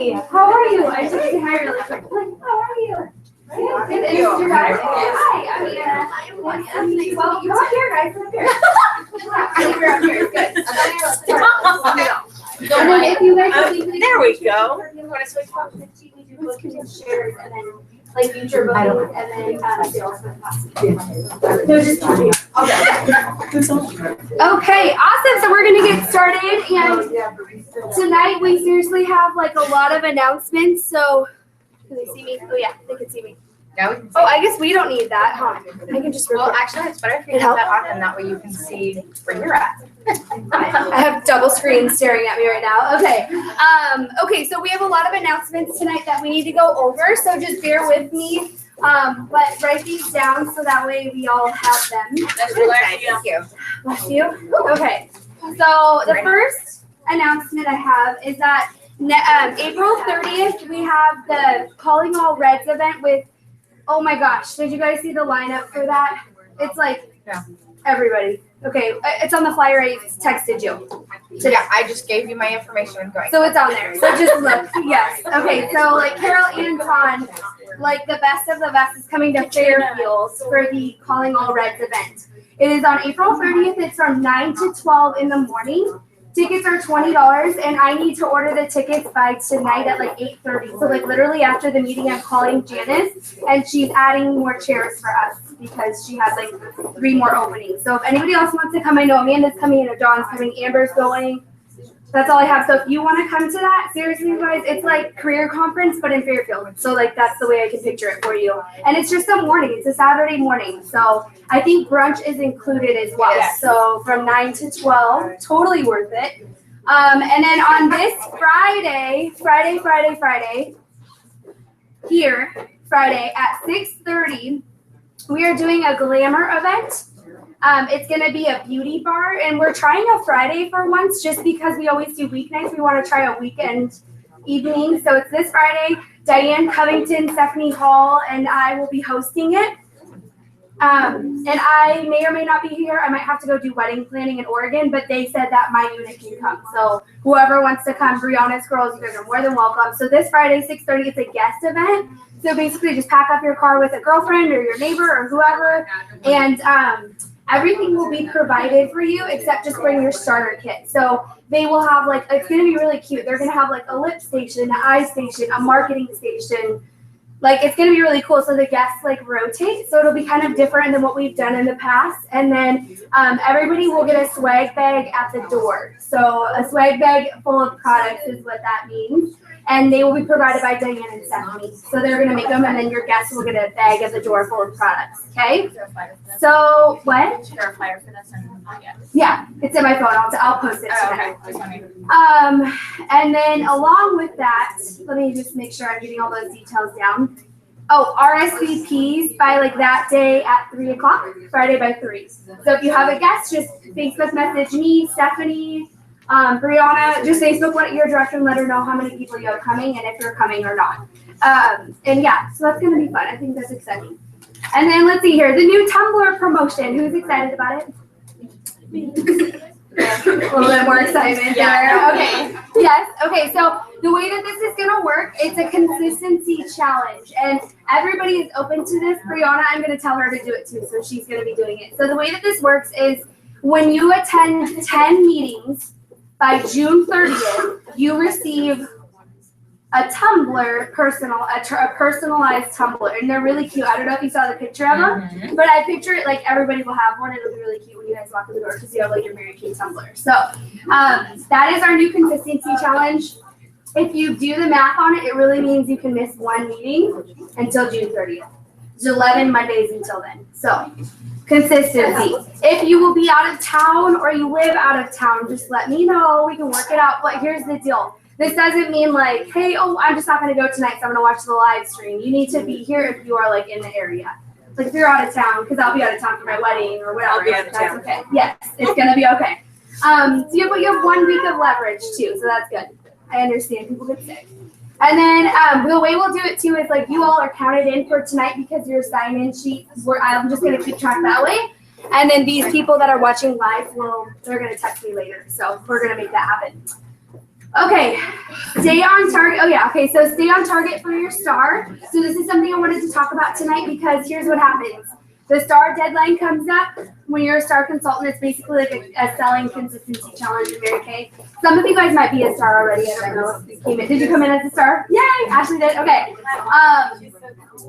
How are you? I just say hi really quick. How are you? Thank you. Hi, I'm Anna. Well, come on here, guys. Come up here. You're up here. Good. And then if you guys There we go. You want to switch up? We do book and shares, and then like future booking, and then sales for the No, just kidding. Okay, awesome. So we're gonna get started, and tonight we seriously have like a lot of announcements. So can they see me? Oh yeah, they can see me. Now we can see. Oh, I guess we don't need that, huh? I can just Well, record. actually, it's better if you have that on, and that way you can see where you're at. I have double screens staring at me right now. Okay. Okay, so we have a lot of announcements tonight that we need to go over, so just bear with me. But write these down so that way we all have them. That's really nice. Thank you. Bless you. Okay. So the first announcement I have is that April 30th, we have the Calling All Reds event with, oh my gosh, did you guys see the lineup for that? It's like everybody. Okay, it's on the flyer I texted you. So yeah, I just gave you my information going. So it's on there. So just look. Yes. Okay, so like Carol Anton, like the best of the best is coming to Fairfield for the Calling All Reds event. It is on April 30th. It's from 9 to 12 in the morning. Tickets are $20, and I need to order the tickets by tonight at like 8:30. So like literally after the meeting, I'm calling Janice, and she's adding more chairs for us because she has like 3 more openings. So if anybody else wants to come, I know Amanda's coming, and Dawn's coming, Amber's going. That's all I have. So if you want to come to that, seriously, you guys, it's like career conference, but in Fairfield. So like that's the way I can picture it for you. And it's just a morning. It's a Saturday morning. So I think brunch is included as well. Yes. So from 9 to 12, totally worth it. And then on this Friday, here, Friday at 6:30, we are doing a glamour event. It's going to be a beauty bar, and we're trying a Friday for once just because we always do weeknights. We want to try a weekend evening. So it's this Friday. Diane Covington, Stephanie Hall, and I will be hosting it. And I may or may not be here. I might have to go do wedding planning in Oregon, but they said that my unit can come. So whoever wants to come, Brianna's girls, you guys are more than welcome. So this Friday, 6:30, it's a guest event. So basically just pack up your car with a girlfriend or your neighbor or whoever, and everything will be provided for you except just bring your starter kit. So they will have like, it's going to be really cute. They're going to have like a lip station, an eye station, a marketing station. Like it's going to be really cool. So the guests like rotate. So it'll be kind of different than what we've done in the past. And then everybody will get a swag bag at the door. So a swag bag full of products is what that means. And they will be provided by Diane and Stephanie. So they're going to make them, and then your guests will get a bag at the door full of products. Okay? So what? Is there a flyer for this? Yeah, it's in my phone. I'll post it tonight. Okay. And then along with that, let me just make sure I'm getting all those details down. Oh, RSVPs by like that day at 3:00, Friday by 3. So if you have a guest, just Facebook message me, Stephanie, Brianna, just Facebook what your director and let her know how many people you have coming and if you're coming or not. And yeah, so that's going to be fun. I think that's exciting. And then let's see here, the new Tumblr promotion. Who's excited about it? A little bit more excitement there. Okay. Yes. Okay. So the way that this is going to work, it's a consistency challenge. And everybody is open to this. Brianna, I'm going to tell her to do it too. So she's going to be doing it. So the way that this works is when you attend 10 meetings by June 30th, you receive a Tumblr a personalized Tumblr, and they're really cute. I don't know if you saw the picture of them, but I picture it like everybody will have one. It'll be really cute when you guys walk in the door because you have like your Mary Kay Tumblr. So that is our new consistency challenge. If you do the math on it, it really means you can miss one meeting until June 30th. There's 11 Mondays until then. So consistency. If you will be out of town or you live out of town, just let me know. We can work it out. But here's the deal. This doesn't mean like, hey, I'm just not going to go tonight, so I'm going to watch the live stream. You need to be here if you are like in the area. Like if you're out of town, because I'll be out of town for my wedding or whatever. I'll be out of town. Okay. Yes, it's going to be okay. So you have 1 week of leverage too, so that's good. I understand people get sick. And then the way we'll do it too is like you all are counted in for tonight because your sign-in sheet, I'm just going to keep track that way. And then these people that are watching live, they're going to text me later. So we're going to make that happen. Okay, stay on target. Oh yeah, okay, so stay on target for your star. So this is something I wanted to talk about tonight because here's what happens. The star deadline comes up when you're a star consultant. It's basically like a selling consistency challenge in Mary Kay. Some of you guys might be a star already. I don't know if you came in. Did you come in as a star? Yay, Ashley did. Okay.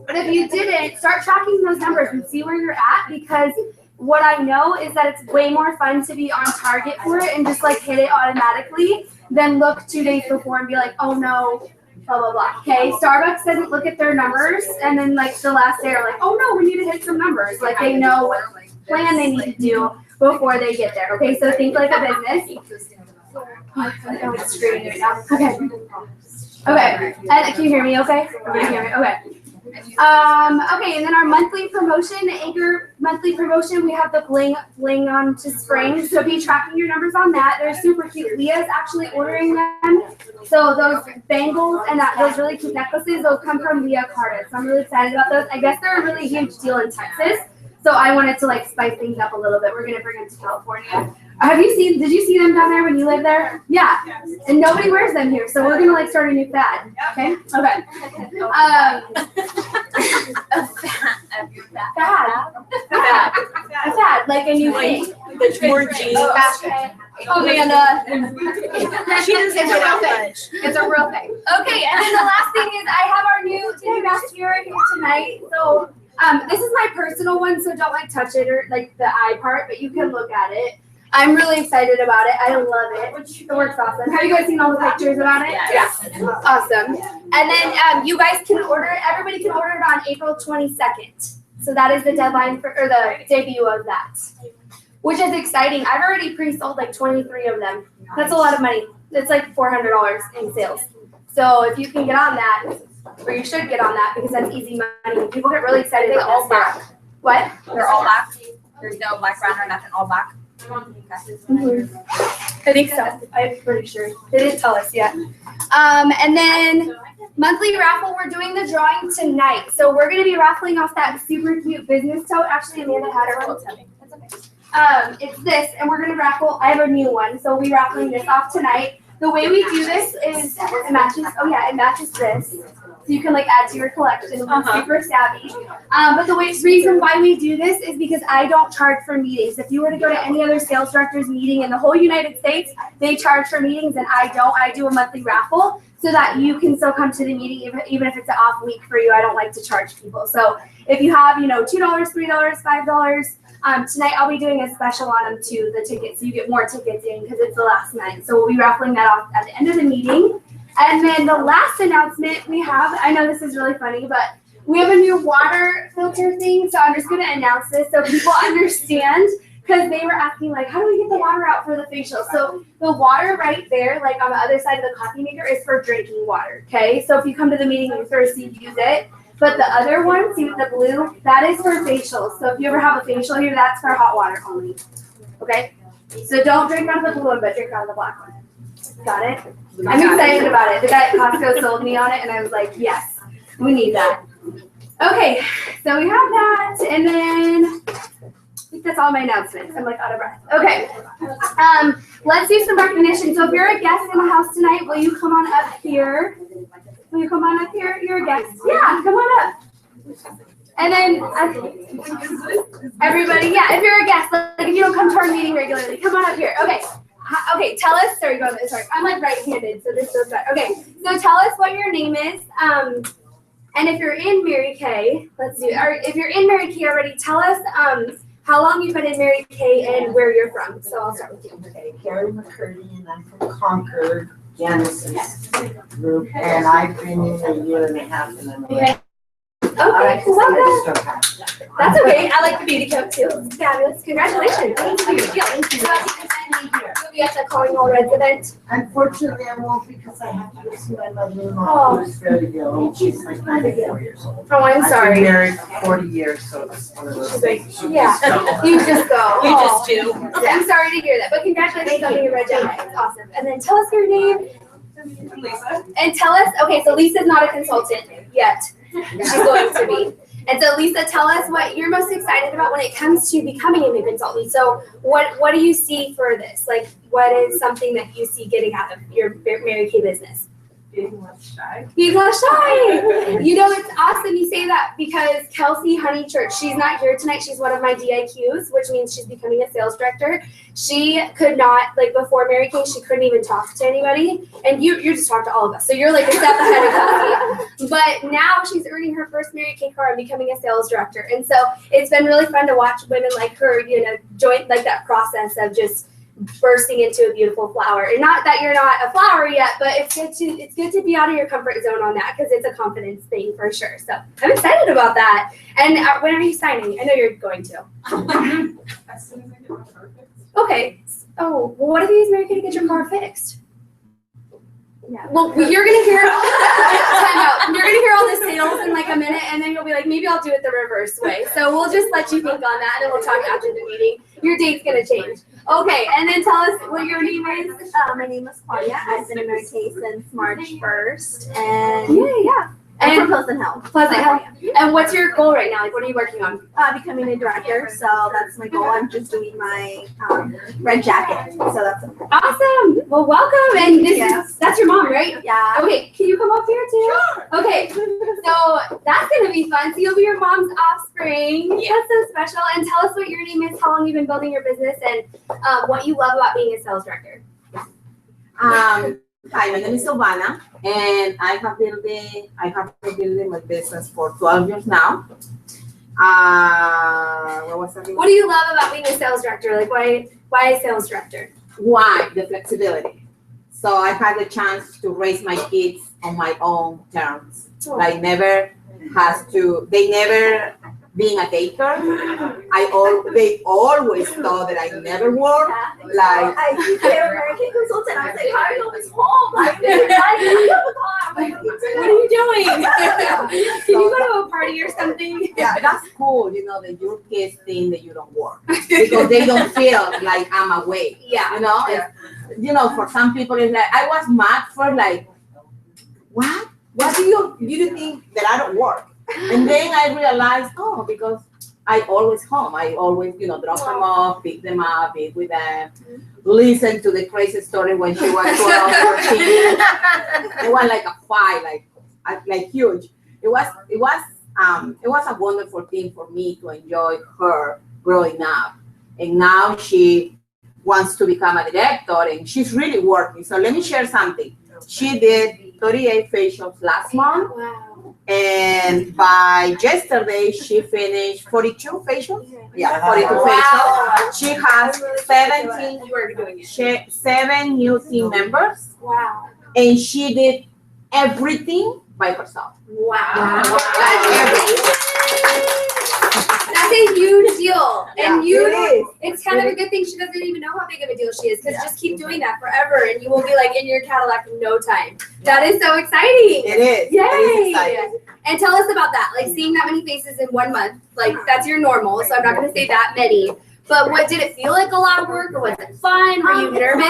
But if you didn't, start tracking those numbers and see where you're at, because what I know is that it's way more fun to be on target for it and just like hit it automatically than look 2 days before and be like, oh no, blah, blah, blah. Okay, Starbucks doesn't look at their numbers and then like the last day are like, oh no, we need to hit some numbers. Like they know what plan they need to do before they get there. Okay, so think like a business. Oh, it's screaming right now. Okay. Okay, and can you hear me okay? Everybody hear me? Okay. Okay, and then our monthly promotion, the Anchor monthly promotion, we have the bling on to spring. So be tracking your numbers on that. They're super cute. Leah's actually ordering them. So those bangles and those really cute necklaces, those come from Leah Carter. So I'm really excited about those. I guess they're a really huge deal in Texas. So I wanted to like spice things up a little bit. We're gonna bring them to California. Did you see them down there when you lived there? Yeah. And nobody wears them here, so we're gonna like start a new fad. Okay? Okay. A fad, like a new thing. More jeans. Oh, Amanda. She doesn't say real thing. It's a real thing. Okay, and then the last thing is I have our new Tiki Mascara here tonight. So this is my personal one, so don't like touch it or like the eye part, but you can look at it. I'm really excited about it. I love it. It works awesome. Have you guys seen all the pictures about it? Yeah. Awesome. And then you guys can order it. Everybody can order it on April 22nd. So that is the deadline or the debut of that, which is exciting. I've already pre-sold like 23 of them. That's a lot of money. It's like $400 in sales. So if you can get on that, or you should get on that because that's easy money. People get really excited. They're all black. What? They're all black. There's no black, brown, or nothing. All black. Mm-hmm. I think so. I'm pretty sure. They didn't tell us yet. And then monthly raffle, we're doing the drawing tonight. So we're going to be raffling off that super cute business tote. Actually, Amanda had her one. That's okay. It's this, and we're going to raffle. I have a new one, so we'll be raffling this off tonight. The way we do this is it matches. Oh yeah, it matches this. So you can like add to your collection. Super savvy. But the reason why we do this is because I don't charge for meetings. If you were to go to any other sales director's meeting in the whole United States, they charge for meetings and I don't. I do a monthly raffle so that you can still come to the meeting even if it's an off week for you. I don't like to charge people. So if you have, $2, $3, $5, tonight I'll be doing a special on them too, the tickets. So you get more tickets in because it's the last night. So we'll be raffling that off at the end of the meeting. And then the last announcement we have, I know this is really funny, but we have a new water filter thing. So I'm just going to announce this so people understand, because they were asking like, how do we get the water out for the facial? So the water right there, like on the other side of the coffee maker, is for drinking water. Okay. So if you come to the meeting and you're thirsty, use it. But the other one, see with the blue, that is for facials. So if you ever have a facial here, that's for hot water only. Okay? So don't drink out of the blue one, but drink out of the black one. Got it? I'm excited about it. The guy at Costco sold me on it, and I was like, yes, we need that. Okay, so we have that, and then I think that's all my announcements. I'm like out of breath. Okay, let's do some recognition. So if you're a guest in the house tonight, will you come on up here? Will you come on up here? You're a guest. Yeah, come on up. And then everybody, yeah, if you're a guest, like if you don't come to our meeting regularly, come on up here. Okay. Okay, tell us, sorry, I'm like right-handed, so this goes back. Okay, so tell us what your name is, and if you're in Mary Kay, if you're in Mary Kay already, tell us how long you've been in Mary Kay and where you're from. So I'll start with you. Okay, Carrie McCurdy, and I'm from Concord, Genesis group, and I've been in a year and a half, and I'm Okay. Okay, welcome. That's okay. I like the beauty cup too. It's fabulous. Congratulations. Thank you. Thank you. You'll be at the Calling All Reds event. Unfortunately, I won't because I have to go see my mother-in-law who's very ill. She's like 94 years old. Oh, I'm I've sorry. been married for 40 years, so it's one of those things. Yeah. You just go. You just do. Yeah, I'm sorry to hear that, but congratulations on being a red jacket. It's awesome. And then tell us your name. Lisa. And tell us, okay, so Lisa's not a consultant yet. She's going to be. And so Lisa, tell us what you're most excited about when it comes to becoming a new consultant. So what do you see for this? Like what is something that you see getting out of your Mary Kay business? Being less shy. Being less shy. You know, it's awesome you say that because Kelsey Honeychurch, she's not here tonight. She's one of my DIQs, which means she's becoming a sales director. She could not, like before Mary Kay, she couldn't even talk to anybody. And you just talk to all of us. So you're like a step ahead of Kelsey. But now she's earning her first Mary Kay card and becoming a sales director. And so it's been really fun to watch women like her, you know, join like that process of just bursting into a beautiful flower. And not that you're not a flower yet, but it's good to be out of your comfort zone on that because it's a confidence thing for sure. So I'm excited about that. And when are you signing? I know you're going to. As soon as I get my car fixed. Okay. Oh, well, what if you use Mary Kay to get your car fixed? Yeah. Well, you're gonna hear time out. You're gonna hear all the sales in like a minute, and then you'll be like, maybe I'll do it the reverse way. So we'll just let you think on that, and then we'll talk after the meeting. Your date's gonna change. Okay, and then tell us what your name is. My name is Claudia. I've been in Mary Kay since March 1st, and Yeah. I'm And from Pleasant Hill. Pleasant Hill. And what's your goal right now? Like, what are you working on? Becoming a director, so that's my goal. I'm just doing my red jacket, so that's it. Awesome. Well, welcome. And that's your mom, right? Yeah. Okay, can you come up here too? Sure. Okay, so that's gonna be fun. So you'll be your mom's offspring. Yeah. That's so special. And tell us what your name is, how long you've been building your business, and what you love about being a sales director. Hi, my name is Silvana, and I have been building my business for 12 years now. What was that? What do you love about being a sales director? Like, why a sales director? Why? The flexibility. So I had the chance to raise my kids on my own terms. Like they never being a daycare. They always thought that I never work. Like I became a Mary Kay consultant. I was like, how are you always home? Like, What are you doing? Can you go to a party or something? yeah, that's cool, you know, that your kids think that you don't work because they don't feel like I'm away. Yeah. You know, you know, for some people it's like I was mad for like, what? What do you think that I don't work? And then I realized, because I always home. I always, you know, drop them off, pick them up, eat with them, listen to the crazy story when she was 12, 14. It was like a fight, like huge. It was a wonderful thing for me to enjoy her growing up. And now she wants to become a director and she's really working. So let me share something. She did 38 facials last month. Wow. And by yesterday, she finished 42 facials. Yeah, 42 Wow. facials. She has 17, You are doing it. 7 new team members, Wow. and she did everything by herself. Wow. Everything. That's a huge deal. And It is. it's kind of a good thing she doesn't even know how big of a deal she is because just keep doing that forever and you will be like in your Cadillac in no time. That is so exciting. It is. Yay. It is exciting. And tell us about that. Like seeing that many faces in 1 month, like that's your normal. So I'm not going to say that many. But what did it feel like? A lot of work, or was it fun? Were you nervous?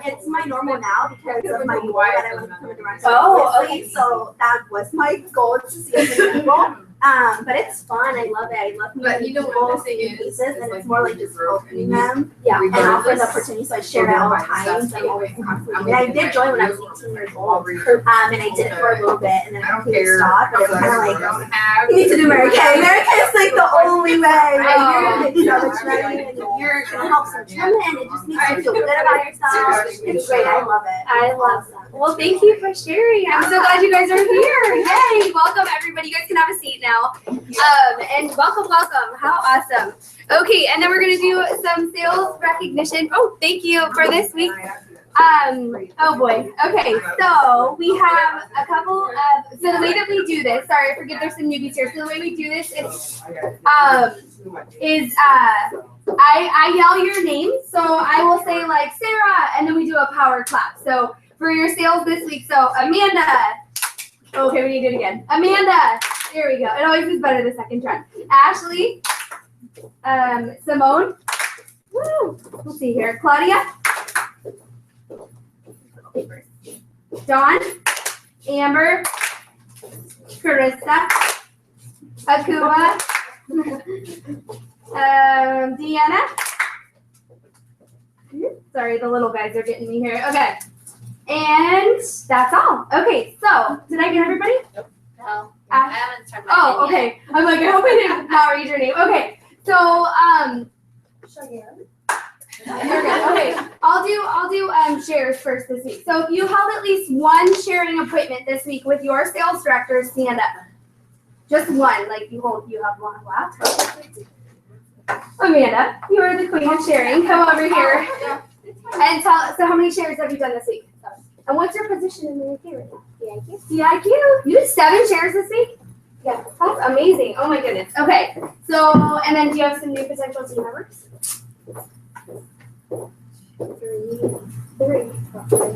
It's my normal now because of my goal that I want to become a director. Oh, obviously. So that was my goal to see as many people. But it's fun. I love it. I love But meeting you know people, what the thing seeing is faces, and like it's more like just helping them. Yeah. And offer the opportunity, so I share that all the time. So I'm always constantly. And I did join when I was 18 years old. And I did it for a little bit, and then I completely stopped. But it was kind of like, you need to do Mary Kay. Mary Kay is like the only way. Like, you're gonna get so much money, and you're gonna help some women. It just makes you feel good about yourself. It's great. I love it. I love that. Well, thank you for sharing. I'm so glad you guys are here. Yay! Welcome, everybody. You guys can have a seat now. And welcome. How awesome. Okay, and then we're going to do some sales recognition. Oh, thank you for this week. Oh boy. Okay, so we have a couple of, so the way that we do this, sorry, I forget there's some newbies here. So the way we do this is I yell your name. So I will say like Sarah, and then we do a power clap. So for your sales this week, so Amanda. Okay, we need to do it again. Amanda. There we go. It always is better the second try. Ashley. Simone. Woo. Let's see here. Claudia. Dawn. Amber. Carissa. Akua. Deanna. Sorry, the little guys are getting me here. Okay. And that's all. Okay, so did I get everybody? No, I haven't started my Oh, thing yet. okay. I'm like, I hope I did not read your name. Okay. So, you're good. Okay. I'll do shares first this week. So if you held at least one sharing appointment this week with your sales director, stand up. Just one. Like you have one left. Amanda, you are the queen of sharing. Come over here. And so how many shares have you done this week? And what's your position in the theory? CIQ. You did 7 shares this week? Yeah, that's amazing. Oh my goodness. Okay. So, and then do you have some new potential team members? 3.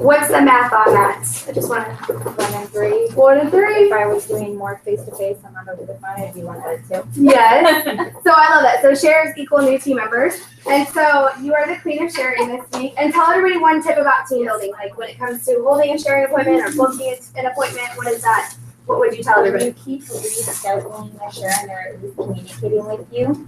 What's the math on that? I just want to. 1 and 3. 1 and 3. If I was doing more face-to-face, I'm not over the phone, I'd be 1 out of 2. Yes. So I love that. So shares equal new team members. And so you are the queen of sharing this week. And tell everybody one tip about team building. Like when it comes to holding a sharing appointment or booking an appointment, what is that? What would you tell everybody? You keep rescheduling the sharing or at least communicating with you.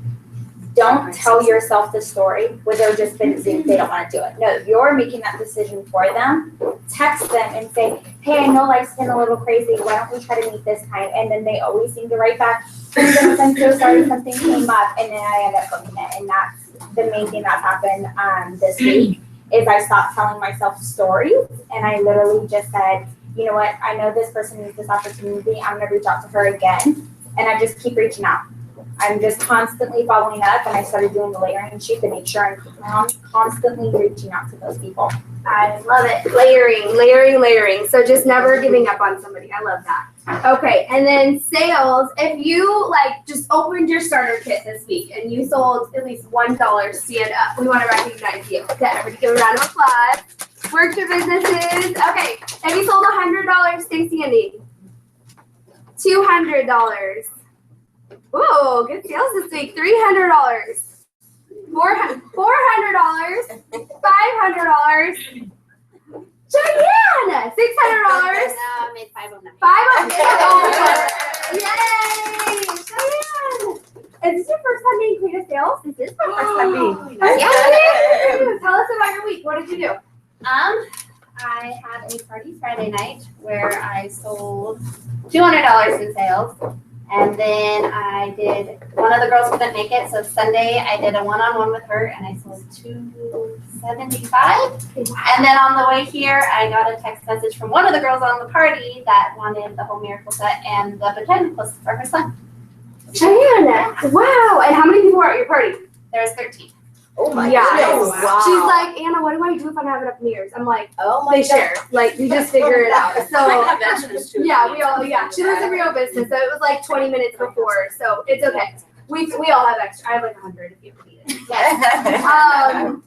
Don't tell yourself the story where they're just busy, they don't want to do it. No, you're making that decision for them. Text them and say, hey, I know life's been a little crazy. Why don't we try to meet this time? And then they always seem to write back, I'm so sorry, something came up. And then I end up booking it. And that's the main thing that's happened this week is I stopped telling myself stories. And I literally just said, you know what? I know this person needs this opportunity. I'm going to reach out to her again. And I just keep reaching out. I'm just constantly following up, and I started doing the layering sheet to make sure I'm constantly reaching out to those people. I love it. Layering. So just never giving up on somebody. I love that. Okay, and then sales. If you just opened your starter kit this week and you sold at least $1, stand up. We want to recognize you. Okay, everybody give a round of applause. Work your businesses. Okay, if you sold $100, stay standing. $200. Ooh, good sales this week. $300. $400. $500. Cheyenne! $600. I made 509. $500. Yay! Cheyenne! Is this your first time being queen of sales? This is my first time being. Yeah. Tell us about your week. What did you do? I had a party Friday night where I sold $200 in sales. And then I did, one of the girls couldn't make it, so Sunday I did a one-on-one with her and I sold $275. And then on the way here, I got a text message from one of the girls on the party that wanted the whole miracle set and the botanicals for her son. Cheyenne! Wow! And how many people were at your party? There was 13. Oh my Yeah. goodness. Wow. She's like, Anna, what do I do if I don't have enough mirrors? I'm like, Oh my they share. Like, you just figure it out. So, yeah, she lives in Rio Business, so it was like 20 minutes before, so it's okay. We all have extra. I have like 100 if you ever need it.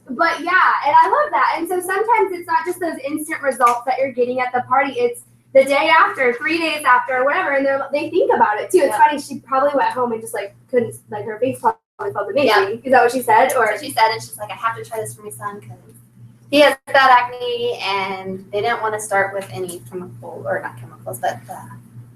But yeah, and I love that. And so sometimes it's not just those instant results that you're getting at the party, it's the day after, 3 days after, or whatever, and they think about it too. It's funny, she probably went home and just couldn't, her face probably felt amazing. Yeah. Is that what she said? Or She said, and she's like, I have to try this for my son because he has bad acne and they didn't want to start with any chemical, or not chemicals, but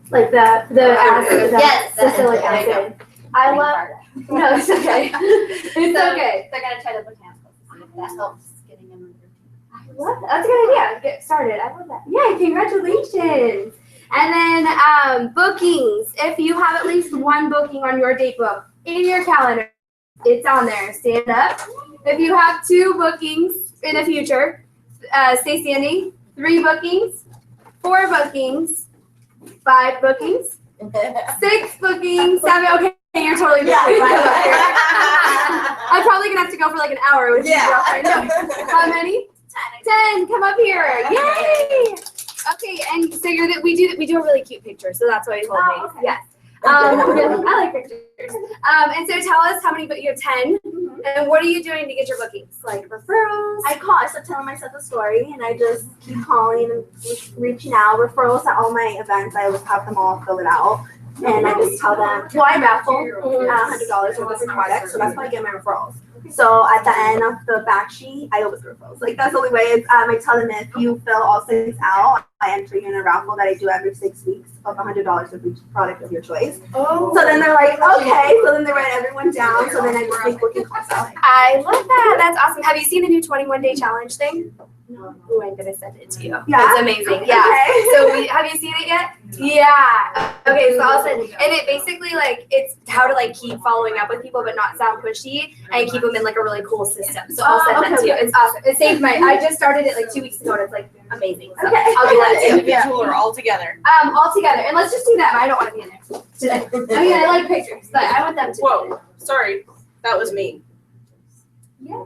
like the acid, yes, salicylic there you go. acid. I love. No, it's okay. It's okay. They're gonna try the botanicals to see if that helps getting him. I love that. That's a good idea. Get started. I love that. Yay! Congratulations. And then bookings. If you have at least one booking on your date book in your calendar, it's on there. Stand up. If you have 2 bookings in the future, stay standing. 3 bookings, 4 bookings, 5 bookings, 6 bookings, 7. Okay, you're totally booked. I'm probably gonna have to go for an hour with you. No. How many? 10. Come up here. Yay! Okay, and so we do a really cute picture, so that's why you hold me. Okay. Yes. I like pictures. And so tell us how many, but you have 10. And what are you doing to get your bookings? Like referrals? I start telling myself the story, and I just keep calling and reaching out. Referrals at all my events, I always have them all fill it out. And I just tell them, I raffle $100 worth of products, so that's how I get my referrals. So at the end of the back sheet, I always refill. Like that's the only way. It's, I tell them if you fill all 6 out, I enter you in a raffle that I do every 6 weeks of $100 of each product of your choice. Oh. So then they're like, okay. So then they write everyone down. So then I just make booking calls out. I love that. That's awesome. Have you seen the new 21 day challenge thing? Ooh, I'm gonna send it to you. Yeah. It's amazing. Yeah. Okay. So have you seen it yet? Yeah. Okay, so I'll send, and it basically like it's how to like keep following up with people but not sound pushy and keep them in like a really cool system. So I'll send that to you. It's awesome. It saved my. I just started it like 2 weeks ago and it's like amazing. So Okay. I'll do that too. Individual or all together? All together, and let's just do that. I don't want to be in there today. I mean, I like pictures, but I want them to. Whoa, sorry, that was me. Yeah.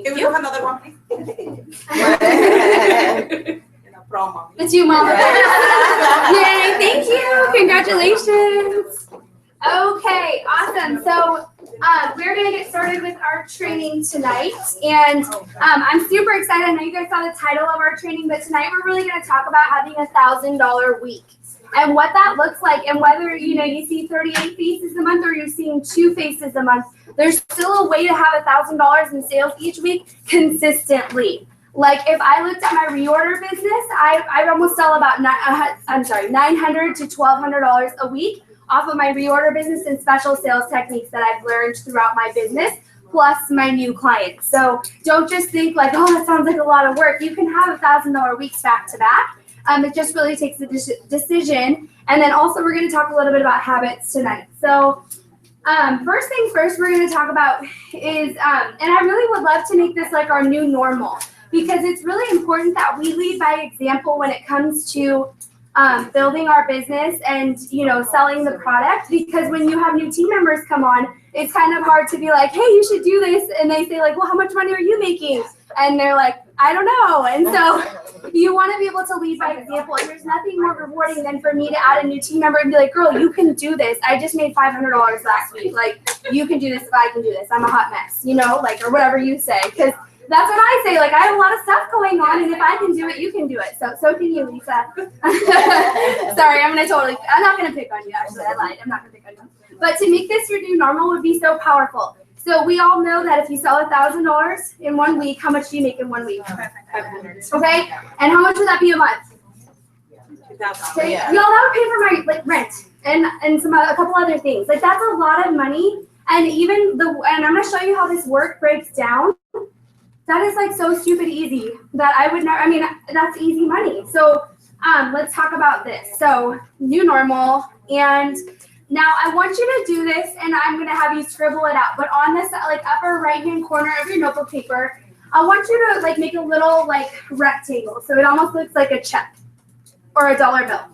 Can we have another one, please? Promo. It's you, Mama. Yay, thank you. Congratulations. Okay, awesome. So we're going to get started with our training tonight. And I'm super excited. I know you guys saw the title of our training, but tonight we're really going to talk about having a $1,000 week and what that looks like. And whether, you see 38 faces a month or you're seeing 2 faces a month, there's still a way to have $1,000 in sales each week consistently. Like if I looked at my reorder business, I almost sell about $900 to $1,200 a week off of my reorder business and special sales techniques that I've learned throughout my business, plus my new clients. So don't just think like, oh, that sounds like a lot of work. You can have $1,000 weeks back to back. It just really takes a decision. And then also we're going to talk a little bit about habits tonight. So first things first, we're going to talk about is, and I really would love to make this like our new normal, because it's really important that we lead by example when it comes to building our business and, selling the product. Because when you have new team members come on, it's kind of hard to be like, hey, you should do this. And they say like, well, how much money are you making? And they're like, I don't know. And so you want to be able to lead by example. And there's nothing more rewarding than for me to add a new team member and be like, girl, you can do this. I just made $500 last week. Like, you can do this if I can do this. I'm a hot mess, or whatever you say. Because that's what I say. Like, I have a lot of stuff going on, and if I can do it, you can do it. So can you, Lisa. Sorry, I'm not gonna pick on you. Actually, I lied. I'm not gonna pick on you. But to make this your new normal would be so powerful. So we all know that if you sell $1,000 in 1 week, how much do you make in 1 week? $500. Okay, and how much would that be a month? Okay, y'all, that would pay for my rent and a couple other things. Like that's a lot of money. And even and I'm gonna show you how this work breaks down. That is like so stupid easy that I would never, that's easy money. So let's talk about this. So new normal. And now I want you to do this and I'm going to have you scribble it out. But on this upper right hand corner of your notebook paper, I want you to make a little rectangle. So it almost looks like a check or a dollar bill.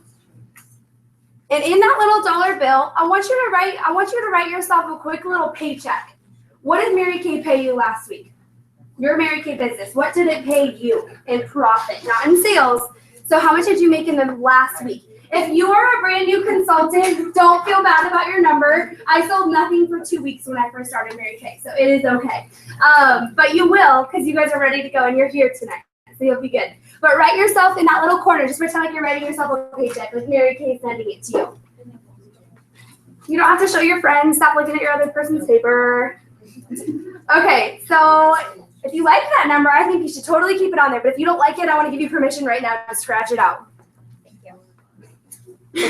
And in that little dollar bill, I want you to write yourself a quick little paycheck. What did Mary Kay pay you last week? Your Mary Kay business, what did it pay you in profit, not in sales? So how much did you make in the last week? If you're a brand new consultant, don't feel bad about your number. I sold nothing for 2 weeks when I first started Mary Kay, so it is okay. But you will, because you guys are ready to go and you're here tonight, so you'll be good. But write yourself in that little corner, just pretend like you're writing yourself a paycheck, like Mary Kay sending it to you. You don't have to show your friends, stop looking at your other person's paper. Okay, so if you like that number, I think you should totally keep it on there. But if you don't like it, I want to give you permission right now to scratch it out. Okay,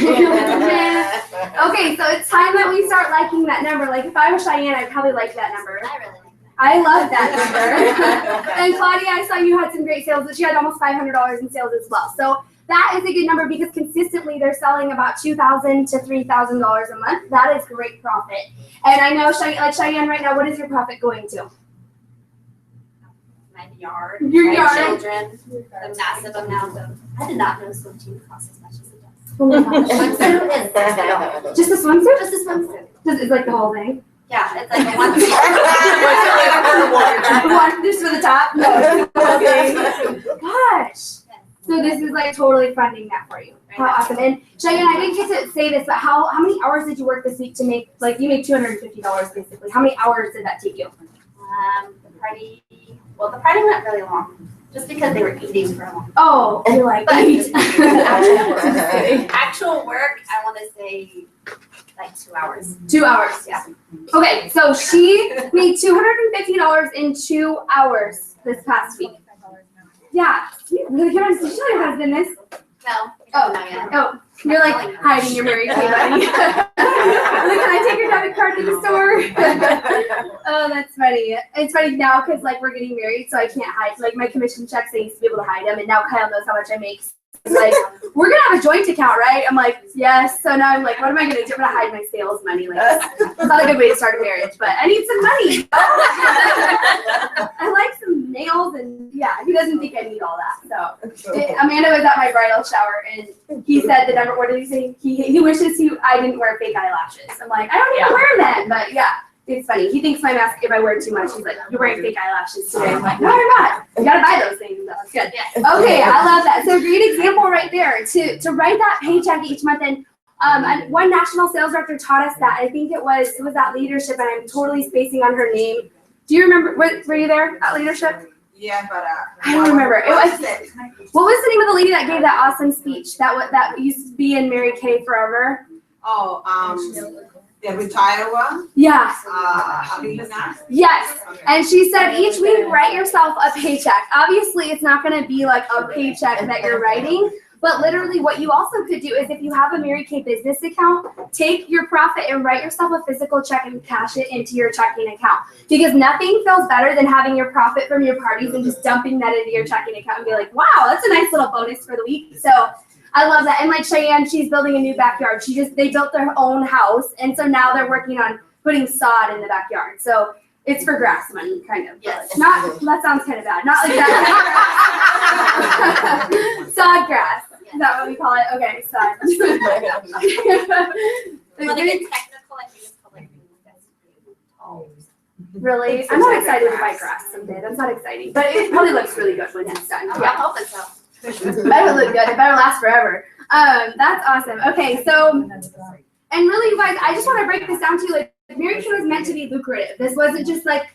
so it's time that we start liking that number. Like if I was Cheyenne, I'd probably like that number. I really like that. I love that number. And Claudia, I saw you had some great sales. She had almost $500 in sales as well. So that is a good number because consistently they're selling about $2,000 to $3,000 a month. That is great profit. And I know, Cheyenne, right now, what is your profit going to? My yard. Your my yard. children. The massive amount of. I did not know swimsuit costs as much as it does. Oh my gosh. Swimsuit is $60. Just a swimsuit? Just a swimsuit. It's like the whole thing. Yeah, it's like a one. One just for the top? No, it's the whole thing. Gosh. So this is totally funding that for you. How awesome. And Cheyenne, I didn't get to say this, but how many hours did you work this week to make, you made $250 basically. How many hours did that take you? The party went really long, just because they were eating for a long time. Oh, you're like, But eat. actual work, I want to say 2 hours. 2 hours. Yeah. Okay, so she made $250 in 2 hours this past week. Yeah, really good. Did you tell your husband this? No. Oh, Not yet. oh, you're like hiding your Mary Kay money. Can I take your debit card to the store? Oh, that's funny. It's funny now because like we're getting married, so I can't hide. Like my commission checks, I used to be able to hide them, and now Kyle knows how much I make. It's like, we're gonna have a joint account, right? I'm like, yes. So now I'm like, what am I gonna do? I'm gonna hide my sales money. Like, it's not a good way to start a marriage, but I need some money. I like some nails, and yeah, he doesn't think I need all that. So Amanda was at my bridal shower, and he said the number. What did he say? He wishes I didn't wear fake eyelashes. I'm like, I don't need to wear them, but yeah. It's funny. He thinks my mask, if I wear too much, he's like, you're wearing fake eyelashes today. I'm like, no, you're not. You gotta buy those things though. It's good. Yes. Okay, I love that. So great example right there to write that paycheck each month. And one national sales director taught us that. I think it was that leadership, and I'm totally spacing on her name. Do you remember? Were you there at leadership? Yeah, but I don't remember. It was. What was the name of the lady that gave that awesome speech? That used to be in Mary Kay forever. The retired one, Yeah. Alina. Yes. Okay. And she said each week write yourself a paycheck. Obviously, it's not going to be like a paycheck that you're writing, but literally what you also could do is if you have a Mary Kay business account, take your profit and write yourself a physical check and cash it into your checking account. Because nothing feels better than having your profit from your parties and just dumping that into your checking account and be like, wow, that's a nice little bonus for the week. So I love that. And like Cheyenne, she's building a new backyard. They built their own house, and so now they're working on putting sod in the backyard. So it's for grass money, kind of. Yes. Not, that sounds kind of bad. Not like that. Sod grass. Is that what we call it? Okay, sod. Well, to get technical, I think it's called like Really? I'm not excited to buy grass someday. That's not exciting. But it probably looks really good when it's done. I'm hoping so. Better look good. It better last forever. That's awesome. Okay, so, and really, you guys, I just want to break this down to you. Like, Mary Kay was meant to be lucrative. This wasn't just like,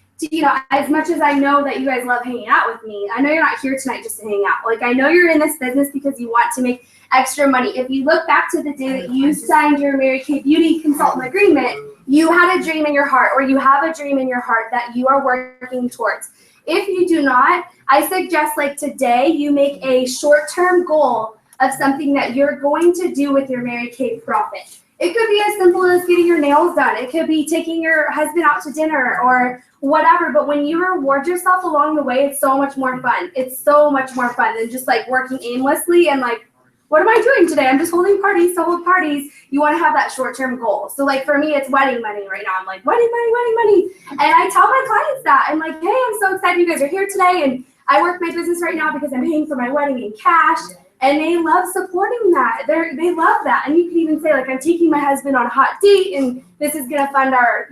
as much as I know that you guys love hanging out with me, I know you're not here tonight just to hang out. Like, I know you're in this business because you want to make extra money. If you look back to the day that you signed your Mary Kay Beauty consultant agreement, you had a dream in your heart, or you have a dream in your heart that you are working towards. If you do not, I suggest like today you make a short-term goal of something that you're going to do with your Mary Kay profit. It could be as simple as getting your nails done. It could be taking your husband out to dinner or whatever. But when you reward yourself along the way, it's so much more fun. It's so much more fun than just like working aimlessly and like, what am I doing today? I'm just holding parties to hold parties. You want to have that short-term goal. So like for me, it's wedding money right now. I'm like, wedding money. And I tell my clients that. I'm like, hey, I'm so excited you guys are here today. And I work my business right now because I'm paying for my wedding in cash. And they love supporting that. They love that. And you can even say like, I'm taking my husband on a hot date and this is going to fund our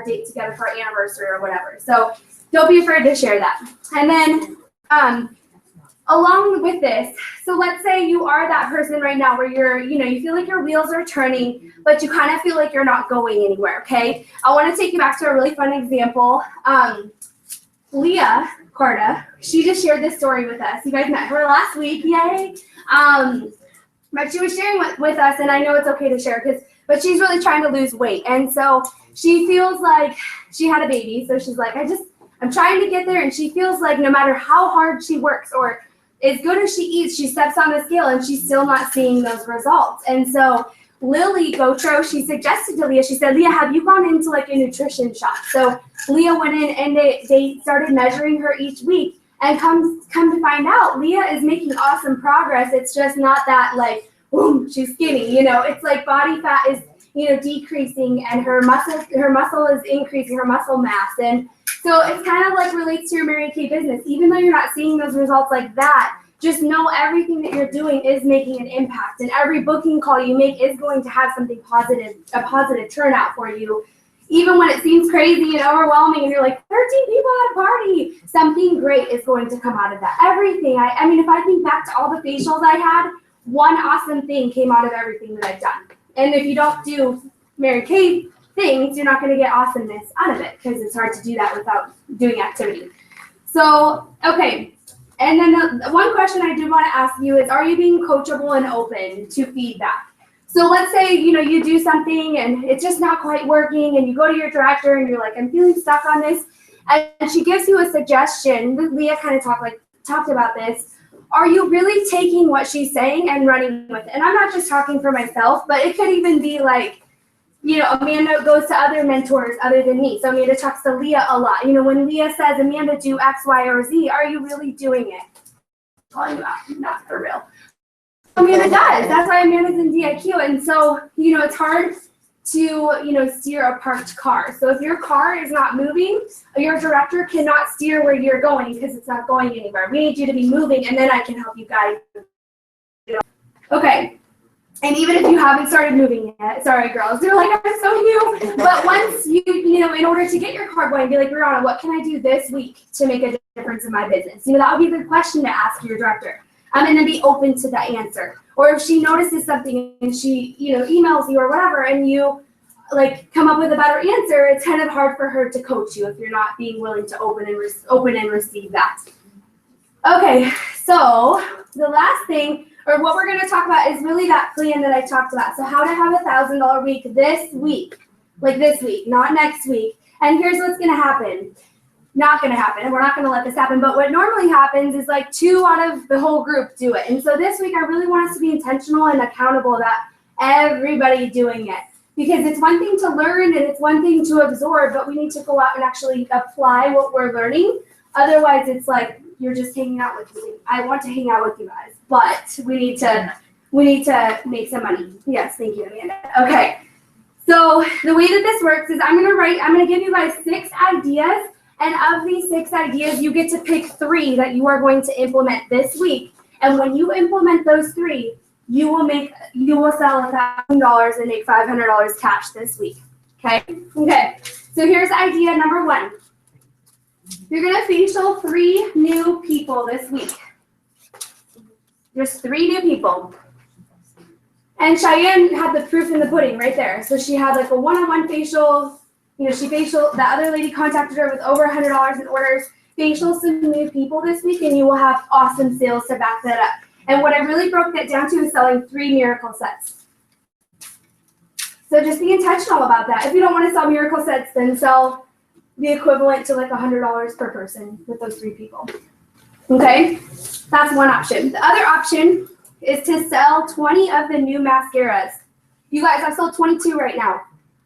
date together for our anniversary or whatever. So don't be afraid to share that. And then, along with this, so let's say you are that person right now where you feel like your wheels are turning, but you kind of feel like you're not going anywhere, okay? I want to take you back to a really fun example. Leah Corda, she just shared this story with us. You guys met her last week, yay! But she was sharing with us, and I know it's okay to share, but she's really trying to lose weight. And so she feels like she had a baby, so she's like, I'm trying to get there, and she feels like no matter how hard she works or as good as she eats, she steps on the scale and she's still not seeing those results. And so Lily Gotro, she suggested to Leah, she said, Leah, have you gone into like a nutrition shop? So Leah went in and they started measuring her each week, and come to find out, Leah is making awesome progress. It's just not that like, boom, she's skinny, it's like body fat is, decreasing and her muscle is increasing, her muscle mass. And so it's kind of like relates to your Mary Kay business. Even though you're not seeing those results like that, just know everything that you're doing is making an impact. And every booking call you make is going to have something positive, a positive turnout for you. Even when it seems crazy and overwhelming and you're like, 13 people at a party, something great is going to come out of that. Everything. I mean, if I think back to all the facials I had, one awesome thing came out of everything that I've done. And if you don't do Mary Kay things, you're not going to get awesomeness out of it because it's hard to do that without doing activity. So, okay. And then the one question I did want to ask you is, are you being coachable and open to feedback? So let's say, you do something and it's just not quite working and you go to your director and you're like, I'm feeling stuck on this. And she gives you a suggestion. Leah kind of talked about this. Are you really taking what she's saying and running with it? And I'm not just talking for myself, but it could even be like, Amanda goes to other mentors other than me. So Amanda talks to Leah a lot. When Leah says, Amanda, do X, Y, or Z, are you really doing it? Calling you out, not for real. Amanda does. That's why Amanda's in DIQ. And so, it's hard to, steer a parked car. So if your car is not moving, your director cannot steer where you're going because it's not going anywhere. We need you to be moving, and then I can help you guide. Okay. And even if you haven't started moving yet, sorry, girls, they're like, I'm so new. But once you, in order to get your car going, be like, Brianna, what can I do this week to make a difference in my business? That would be the question to ask your director. And then be open to that answer. Or if she notices something and she, emails you or whatever, and you come up with a better answer, it's kind of hard for her to coach you if you're not being willing to open and receive that. Okay, so the last thing, or what we're going to talk about, is really that plan that I talked about. So how to have $1,000 week this week, not next week. And here's what's going to happen. Not going to happen, and we're not going to let this happen, but what normally happens is 2 out of the whole group do it. And so this week I really want us to be intentional and accountable about everybody doing it, because it's one thing to learn and it's one thing to absorb, but we need to go out and actually apply what we're learning. Otherwise it's like you're just hanging out with me. I want to hang out with you guys, but we need to make some money. Yes, thank you, Amanda. Okay, so the way that this works is I'm going to give you guys 6 ideas. And of these 6 ideas, you get to pick 3 that you are going to implement this week. And when you implement those 3, you will sell $1,000 and make $500 cash this week. Okay. So here's idea number 1. You're gonna facial 3 new people this week. There's 3 new people. And Cheyenne had the proof in the pudding right there. So she had a one-on-one facial. The other lady contacted her with over $100 in orders. Facial some new people this week, and you will have awesome sales to back that up. And what I really broke that down to is selling 3 miracle sets. So just be intentional about that. If you don't want to sell miracle sets, then sell the equivalent to $100 per person with those 3 people. Okay, that's one option. The other option is to sell 20 of the new mascaras. You guys, I've sold 22 right now.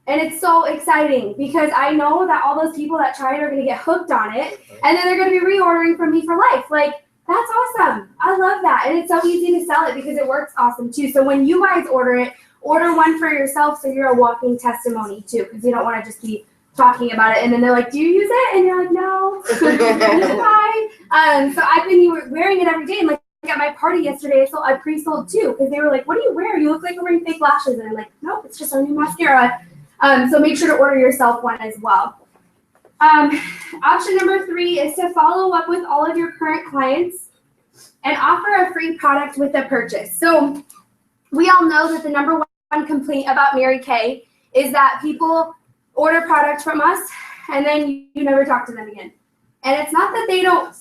And it's so exciting because I know that all those people that tried are going to get hooked on it, and then they're going to be reordering from me for life. That's awesome. I love that. And it's so easy to sell it because it works awesome too. So when you guys order it, order one for yourself so you're a walking testimony too, because you don't want to just be talking about it and then they're like, do you use it? And you're like, no. Hi. So I've been wearing it every day, and at my party yesterday, so I pre-sold 2 because they were like, what do you wear? You look like you're wearing fake lashes. And I'm like, nope, it's just our new mascara. So make sure to order yourself one as well. Option number 3 is to follow up with all of your current clients and offer a free product with a purchase. So we all know that the number 1 complaint about Mary Kay is that people order product from us and then you never talk to them again. And it's not that they don't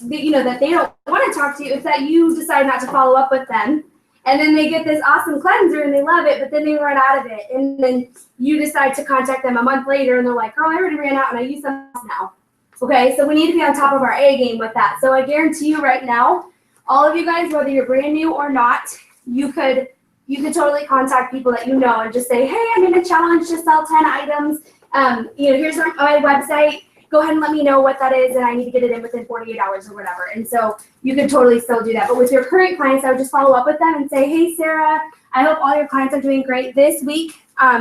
want to talk to you, it's that you decide not to follow up with them. And then they get this awesome cleanser and they love it, but then they run out of it. And then you decide to contact them a month later and they're like, girl, I already ran out and I use something else now. Okay, so we need to be on top of our A game with that. So I guarantee you right now, all of you guys, whether you're brand new or not, you could totally contact people that you know and just say, hey, I'm in a challenge to sell 10 items. Here's my website. Go ahead and let me know what that is, and I need to get it in within 48 hours or whatever. And so you could totally still do that. But with your current clients, I would just follow up with them and say, hey, Sarah, I hope all your clients are doing great this week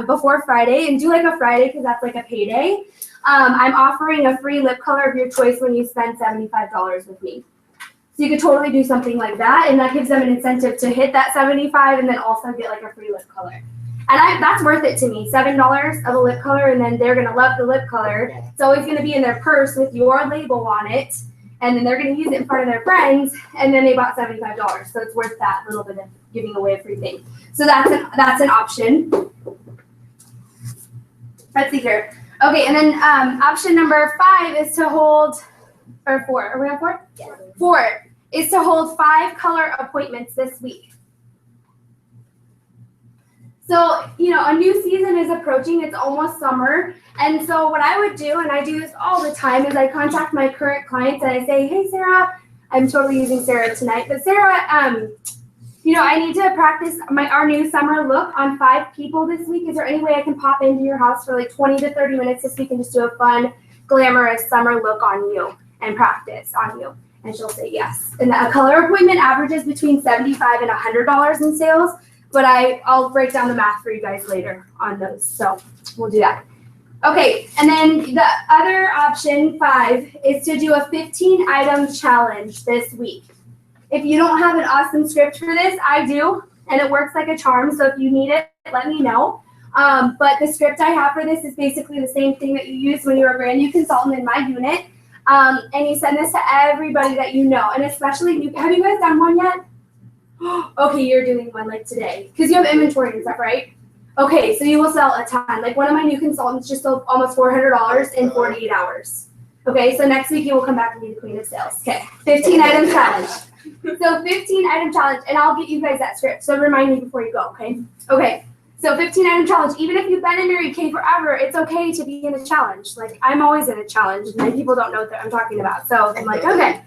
before Friday. And do a Friday because that's a payday. I'm offering a free lip color of your choice when you spend $75 with me. So you could totally do something like that, and that gives them an incentive to hit that 75 and then also get a free lip color. And that's worth it to me, $7 of a lip color, and then they're going to love the lip color. It's always going to be in their purse with your label on it, and then they're going to use it in front of their friends, and then they bought $75. So it's worth that little bit of giving away a free thing. So that's an option. Let's see here. Okay, and then option number 5 is to hold, or 4. Are we on 4? Yeah. 4 is to hold 5 color appointments this week. So, a new season is approaching. It's almost summer. And so what I would do, and I do this all the time, is I contact my current clients and I say, hey, Sarah, I'm totally using Sarah tonight, but Sarah, I need to practice our new summer look on 5 people this week. Is there any way I can pop into your house for like 20 to 30 minutes this week and just do a fun, glamorous summer look on you and practice on you? And she'll say yes. And a color appointment averages between $75 and $100 in sales, but I'll break down the math for you guys later on those. So we'll do that. Okay, and then the other option 5 is to do a 15-item challenge this week. If you don't have an awesome script for this, I do, and it works like a charm. So if you need it, let me know. But the script I have for this is basically the same thing that you use when you're a brand new consultant in my unit. And you send this to everybody that you know, and especially have you guys done one yet? Okay, you're doing one like today because you have inventory and stuff, right? Okay, so you will sell a ton. Like one of my new consultants just sold almost $400 in 48 hours. Okay, so next week you will come back and be the queen of sales. Okay, 15-item challenge. So 15-item challenge, and I'll get you guys that script. So remind me before you go, okay? Okay, so 15-item challenge. Even if you've been in Mary Kay forever, it's okay to be in a challenge. Like I'm always in a challenge, and many people don't know what I'm talking about. So I'm like, okay.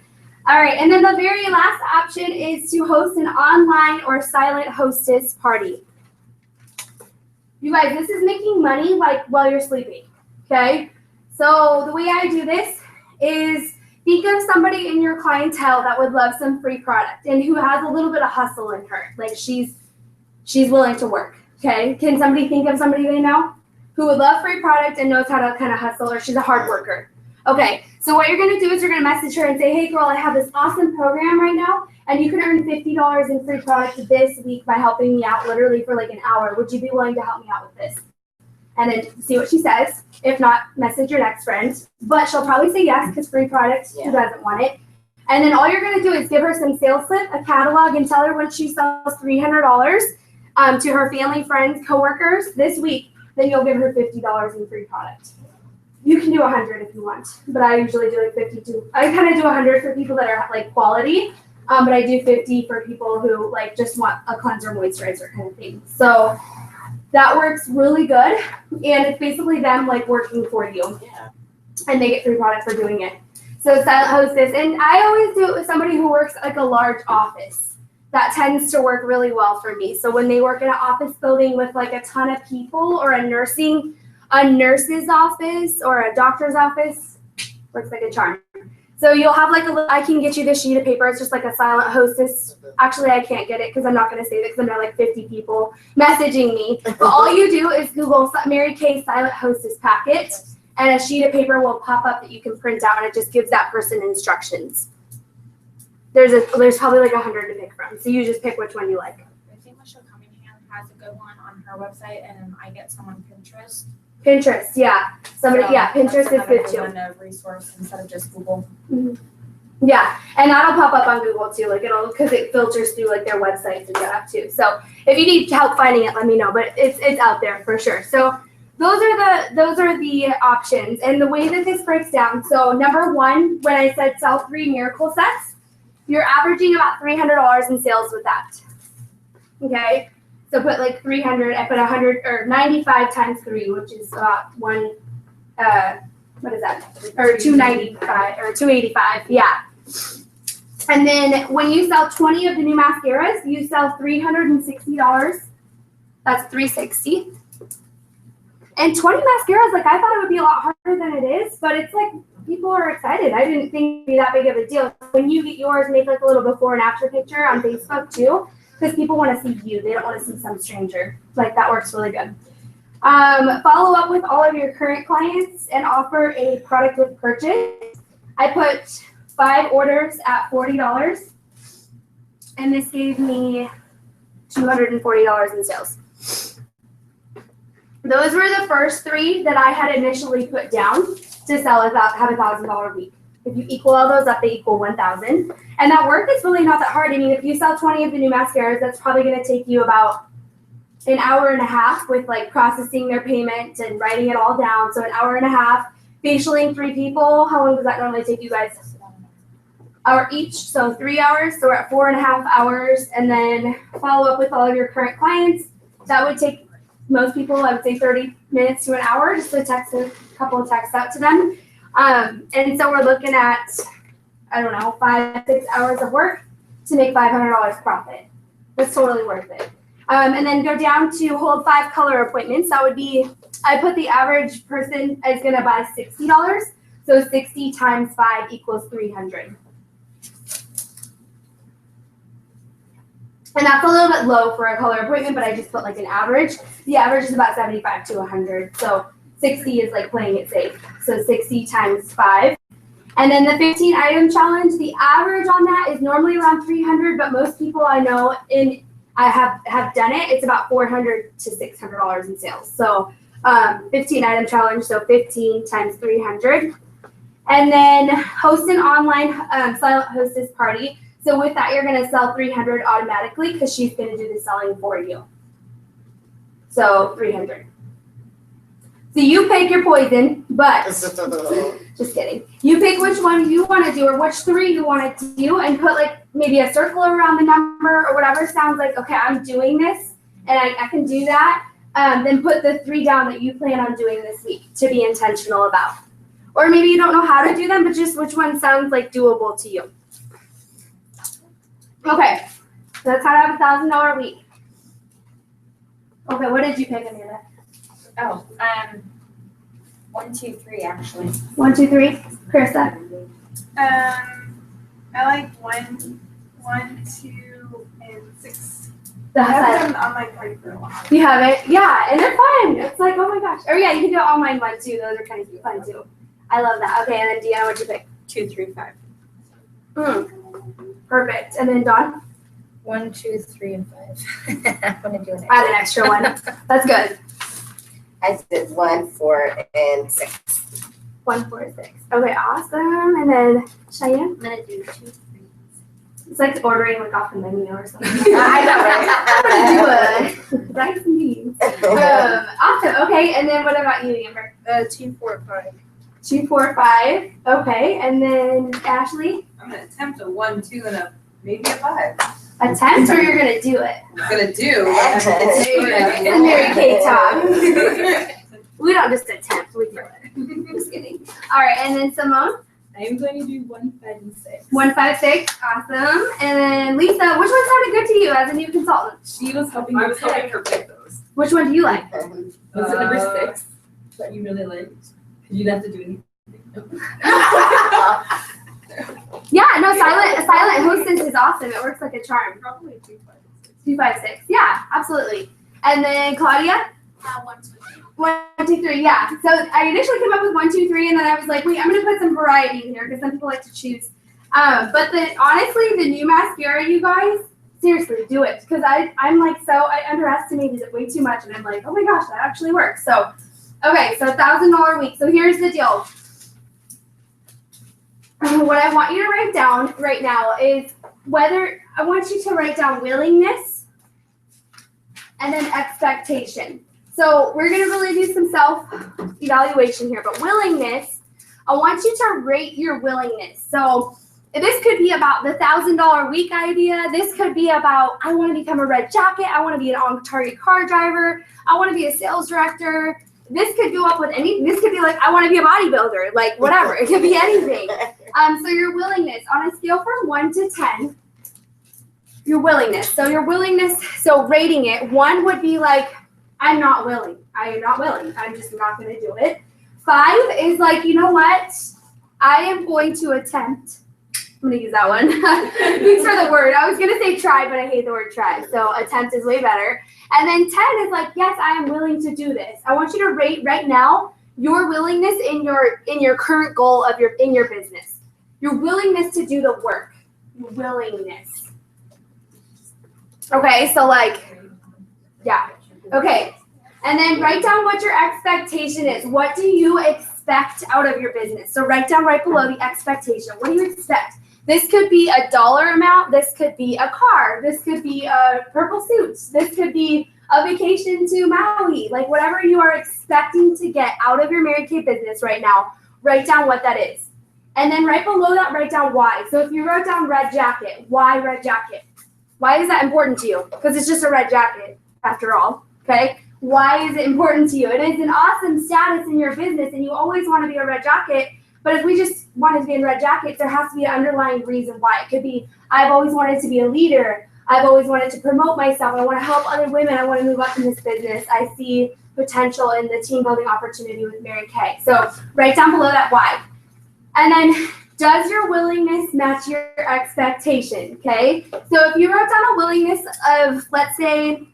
All right, and then the very last option is to host an online or silent hostess party. You guys, this is making money like while you're sleeping, okay? So the way I do this is think of somebody in your clientele that would love some free product and who has a little bit of hustle in her, like she's willing to work, okay? Can somebody think of somebody they know who would love free product and knows how to kind of hustle, or she's a hard worker? Okay, so what you're gonna do is you're gonna message her and say, hey girl, I have this awesome program right now, and you can earn $50 in free product this week by helping me out literally for like an hour. Would you be willing to help me out with this? And then see what she says. If not, message your next friend. But she'll probably say yes because free product, who doesn't want it? And then all you're gonna do is give her some sales slip, a catalog, and tell her when she sells $300 to her family, friends, coworkers this week, then you'll give her $50 in free product. You can do 100 if you want, but I usually do like 52. I kind of do 100 for people that are like quality, but I do 50 for people who like just want a cleanser, moisturizer kind of thing. So that works really good, and it's basically them like working for you, and they get free product for doing it. So silent hostess, and I always do it with somebody who works like a large office. That tends to work really well for me. So when they work in an office building with like a ton of people, or a nurse's office or a doctor's office, works like a charm. So you'll have like I can get you this sheet of paper. It's just like a silent hostess. Actually, I can't get it because I'm not going to save it because I'm going to have like 50 people messaging me. But all you do is Google Mary Kay silent hostess packet, and a sheet of paper will pop up that you can print out, and it just gives that person instructions. There's probably like 100 to pick from. So you just pick which one you like. I think Michelle Cunningham has a good one on her website, and I get some on Pinterest. Pinterest, yeah. Pinterest is good too. A resource instead of just Google. Mm-hmm. Yeah, and that'll pop up on Google too, like because it filters through like their websites and stuff too. So if you need help finding it, let me know. But it's out there for sure. So those are the options, and the way that this breaks down. So number 1, when I said sell 3 miracle sets, you're averaging about $300 in sales with that. Okay. So put like 300, I put 100 or 95 times 3, which is about what is that? Or 295 or 285, yeah. And then when you sell 20 of the new mascaras, you sell $360. That's $360. And 20 mascaras, like I thought it would be a lot harder than it is, but it's like people are excited. I didn't think it'd be that big of a deal. When you get yours, make like a little before and after picture on Facebook too. Because people want to see you. They don't want to see some stranger. Like that works really good. Follow up with all of your current clients and offer a product with purchase. I put 5 orders at $40, and this gave me $240 in sales. Those were the first 3 that I had initially put down to sell have a $1,000 week. If you equal all those up, they equal 1,000. And that work is really not that hard. I mean, if you sell 20 of the new mascaras, that's probably going to take you about an hour and a half with like processing their payment and writing it all down. So an hour and a half, facialing 3 people. How long does that normally take you guys? Hour each, so 3 hours. So we're at 4.5 hours. And then follow up with all of your current clients. That would take most people, I would say 30 minutes to an hour just to text a couple of texts out to them. And so we're looking at, I don't know, 5-6 hours of work to make $500 profit. That's totally worth it. And then go down to hold 5 color appointments. That would be, I put the average person is gonna buy $60. So 60 times 5 equals 300. And that's a little bit low for a color appointment, but I just put like an average. The average is about 75 to 100. So 60 is like playing it safe. So 60 times 5. And then the 15 item challenge, the average on that is normally around 300, but most people I know I have done it, it's about $400 to $600 in sales. So 15 item challenge, so 15 times 300. And then host an online silent hostess party. So with that, you're gonna sell 300 automatically because she's gonna do the selling for you. So 300. So you pick your poison, but just kidding. You pick which one you want to do or which 3 you want to do and put like maybe a circle around the number or whatever sounds like, okay, I'm doing this and I can do that. Then put the 3 down that you plan on doing this week to be intentional about. Or maybe you don't know how to do them, but just which one sounds like doable to you. Okay, so that's how to have $1,000 a week. Okay, what did you pick, Amanda? Oh, 1, 2, 3 actually. 1, 2, 3. Carissa? I like 1, 2, and 6. I haven't done online party for a while. You have it? Yeah, and they're fun. It's like, oh my gosh. Or yeah, you can do an online one too. Those are kind of fun too. I love that. Okay, and then Deanna, what'd you pick? 2, 3, 5. Perfect. And then Dawn? 1, 2, 3, and 5. I'm gonna do an Add an extra one. That's good. I did 1, 4, and 6. 1, 4, 6. Okay, awesome. And then Cheyenne? I'm gonna do 2, 3. It's like ordering like off the menu or something. I know, right? I'm gonna do a rice and beans. Awesome. Okay, and then what about you, Amber? 2, 4, 5. 2, 4, 5. Okay, and then Ashley? I'm gonna attempt a 1, 2, and maybe a 5. Attempt or you're gonna do it? I'm gonna do. It's a Mary Kay talk. We don't just attempt, we do it. Just kidding. All right, and then Simone? I'm going to do 1, 5, and 6. 1, 5, 6. Awesome. And then Lisa, which one sounded good to you as a new consultant? She was helping me helping her pick those. Which one do you like? Was it number 6 that you really liked? You didn't have to do anything. Yeah, no, silent hostess is awesome. It works like a charm. Probably 2, 5, 6. 2, 5, 6. Yeah, absolutely. And then Claudia? 1, 2, 3. 1, 2, 3. Yeah. So I initially came up with 1, 2, 3, and then I was like, wait, I'm gonna put some variety in here because some people like to choose. But honestly, the new mascara, you guys, seriously, do it because I'm like I underestimated it way too much, and I'm like, oh my gosh, that actually works. So, okay, so $1,000 a week. So here's the deal. What I want you to write down right now is I want you to write down willingness and then expectation. So we're going to really do some self-evaluation here, but willingness, I want you to rate your willingness. So this could be about the $1,000 a week idea. This could be about, I want to become a red jacket. I want to be an on-target car driver. I want to be a sales director. This could go up with this could be like, I want to be a bodybuilder, like whatever. It could be anything. So your willingness on a scale from 1 to 10, your willingness. So rating it, 1 would be like, I'm not willing. I am not willing. I'm just not going to do it. 5 is like, you know what? I am going to attempt. I'm going to use that one. Thanks for the word. I was going to say try, but I hate the word try. So attempt is way better. And then 10 is like, yes, I am willing to do this. I want you to rate right now your willingness in your current goal of in your business. Your willingness to do the work. Your willingness. Okay, so like, yeah. Okay. And then write down what your expectation is. What do you expect out of your business? So write down right below the expectation. What do you expect? This could be a dollar amount. This could be a car. This could be a purple suit. This could be a vacation to Maui. Like whatever you are expecting to get out of your Mary Kay business right now, write down what that is. And then right below that, write down why. So if you wrote down red jacket, why red jacket? Why is that important to you? Because it's just a red jacket after all, okay? why is it important to you? It is an awesome status in your business and you always want to be a red jacket. But if we just wanted to be in red jackets, there has to be an underlying reason why. It could be, I've always wanted to be a leader. I've always wanted to promote myself. I want to help other women. I want to move up in this business. I see potential in the team building opportunity with Mary Kay. So write down below that why. And then, does your willingness match your expectation? Okay. So if you wrote down a willingness of, let's say,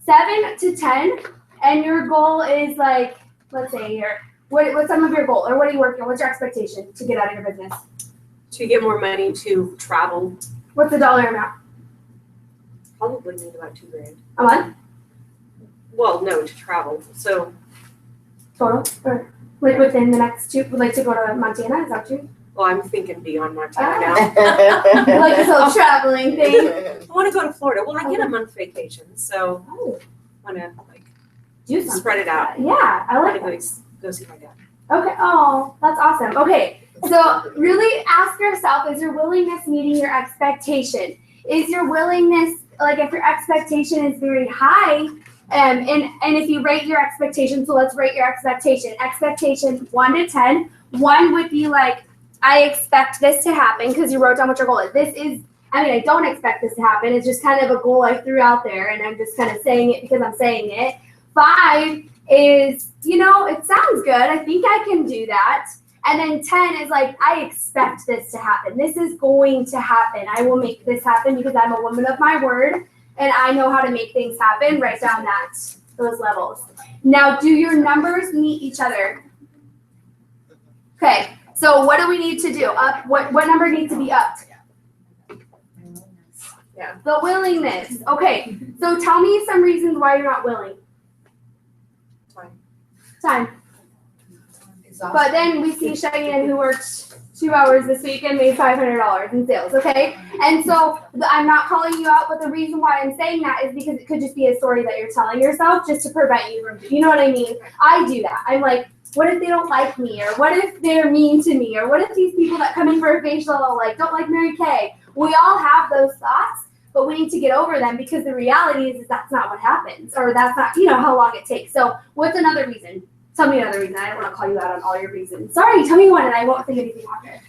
7 to 10, and your goal is like, let's say here, what's some of your goal, or what are you working on? What's your expectation to get out of your business? To get more money to travel, What's the dollar amount? probably need about $2,000. A month Well, no, to travel. So, total, or like within the next 2? Would like to go to Montana? Is that true? well, I'm thinking beyond Montana now. Like this whole traveling thing. I want to go to Florida. Well, I get a month vacation, so Oh, I want to like do something. spread it out. Yeah, I I like want that. to go see my dad. Okay. Oh, that's awesome. Okay. So really ask yourself, is your willingness meeting your expectation? Is your willingness, like if your expectation is very high, and if you rate your expectation, so let's rate your expectation. Expectation 1 to 10. 1 would be like, I expect this to happen because you wrote down what your goal is. I don't expect this to happen. It's just kind of a goal I threw out there and I'm just kind of saying it because I'm saying it. 5 is, it sounds good. I think I can do that. And then 10 is like, I expect this to happen. This is going to happen. I will make this happen because I'm a woman of my word and I know how to make things happen. Write down those levels. Now, do your numbers meet each other? Okay, so what do we need to do? Up. What number needs to be up? Yeah. The willingness. Okay, so tell me some reasons why you're not willing. Time. But then we see Cheyenne who worked 2 hours this week and made $500 in sales, okay? And so I'm not calling you out, but the reason why I'm saying that is because it could just be a story that you're telling yourself just to prevent you from, you know what I mean? I do that. I'm like, what if they don't like me? Or what if they're mean to me? Or what if these people that come in for a facial don't like Mary Kay? We all have those thoughts, but we need to get over them because the reality is that's not what happens, or that's not, how long it takes. So what's another reason? Tell me another reason. I don't want to call you out on all your reasons. Sorry, tell me one and I won't think anything after.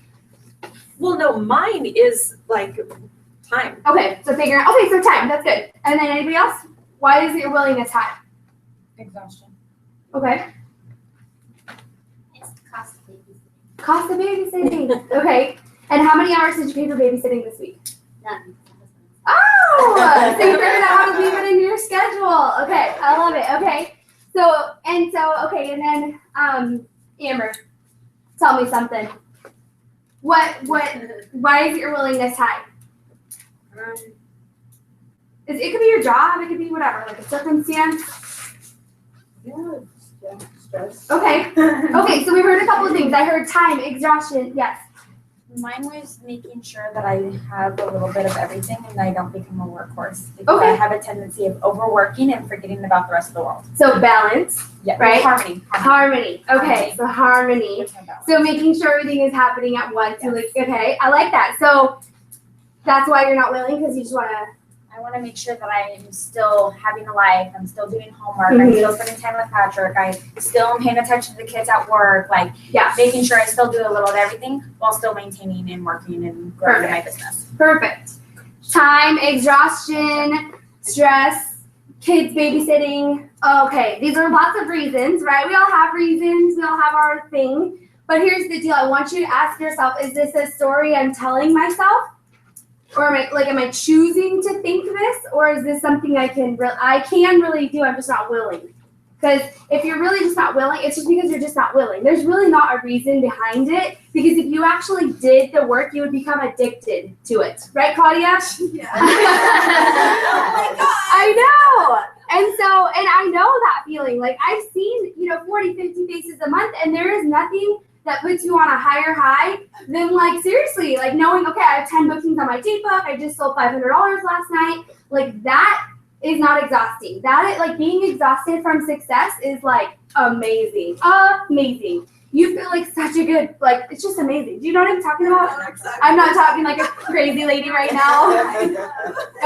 Well, no, mine is like time. Okay, so time, that's good. And then anybody else? Why is your willingness high? Exhaustion. Okay. It's the cost of babysitting. Cost of babysitting. Okay. And how many hours did you pay for babysitting this week? None. Oh, so you figured out how to leave it into your schedule. Okay, I love it. Okay. And then Amber, tell me something. Why is your willingness high? It could be your job, it could be whatever, like a circumstance. Stress. Okay. Okay, so we heard a couple of things. I heard time, exhaustion, yes. Mine was making sure that I have a little bit of everything and I don't become a workhorse. Because Okay. I have a tendency of overworking and forgetting about the rest of the world. So balance, Yeah. Right. Harmony. harmony. Okay, so harmony. With my balance. So making sure everything is happening at once. You're like, okay, I like that. So that's why you're not willing, because you just want to. I want to make sure that I am still having a life. I'm still doing homework. I'm still spending time with Patrick. I still am paying attention to the kids at work. Like, Yeah. making sure I still do a little of everything while still maintaining and working and growing my business. Perfect. Time, exhaustion, stress, kids babysitting. Okay, these are lots of reasons, right? We all have reasons. We all have our thing. But here's the deal. I want you to ask yourself, is this a story I'm telling myself? Or am I choosing to think this? Or is this something I can really do? I'm just not willing. Because if you're really just not willing, it's just because you're just not willing. There's really not a reason behind it. Because if you actually did the work, you would become addicted to it. Right, Claudia? Yeah. Oh my God. I know. And I know that feeling. Like I've seen, 40, 50 faces a month, and there is nothing that puts you on a higher high than seriously, knowing, okay, I have 10 bookings on my date book. I just sold $500 last night. That is not exhausting. That is being exhausted from success is amazing. Amazing. You feel like such a good, it's just amazing. Do you know what I'm talking about? I'm not talking like a crazy lady right now.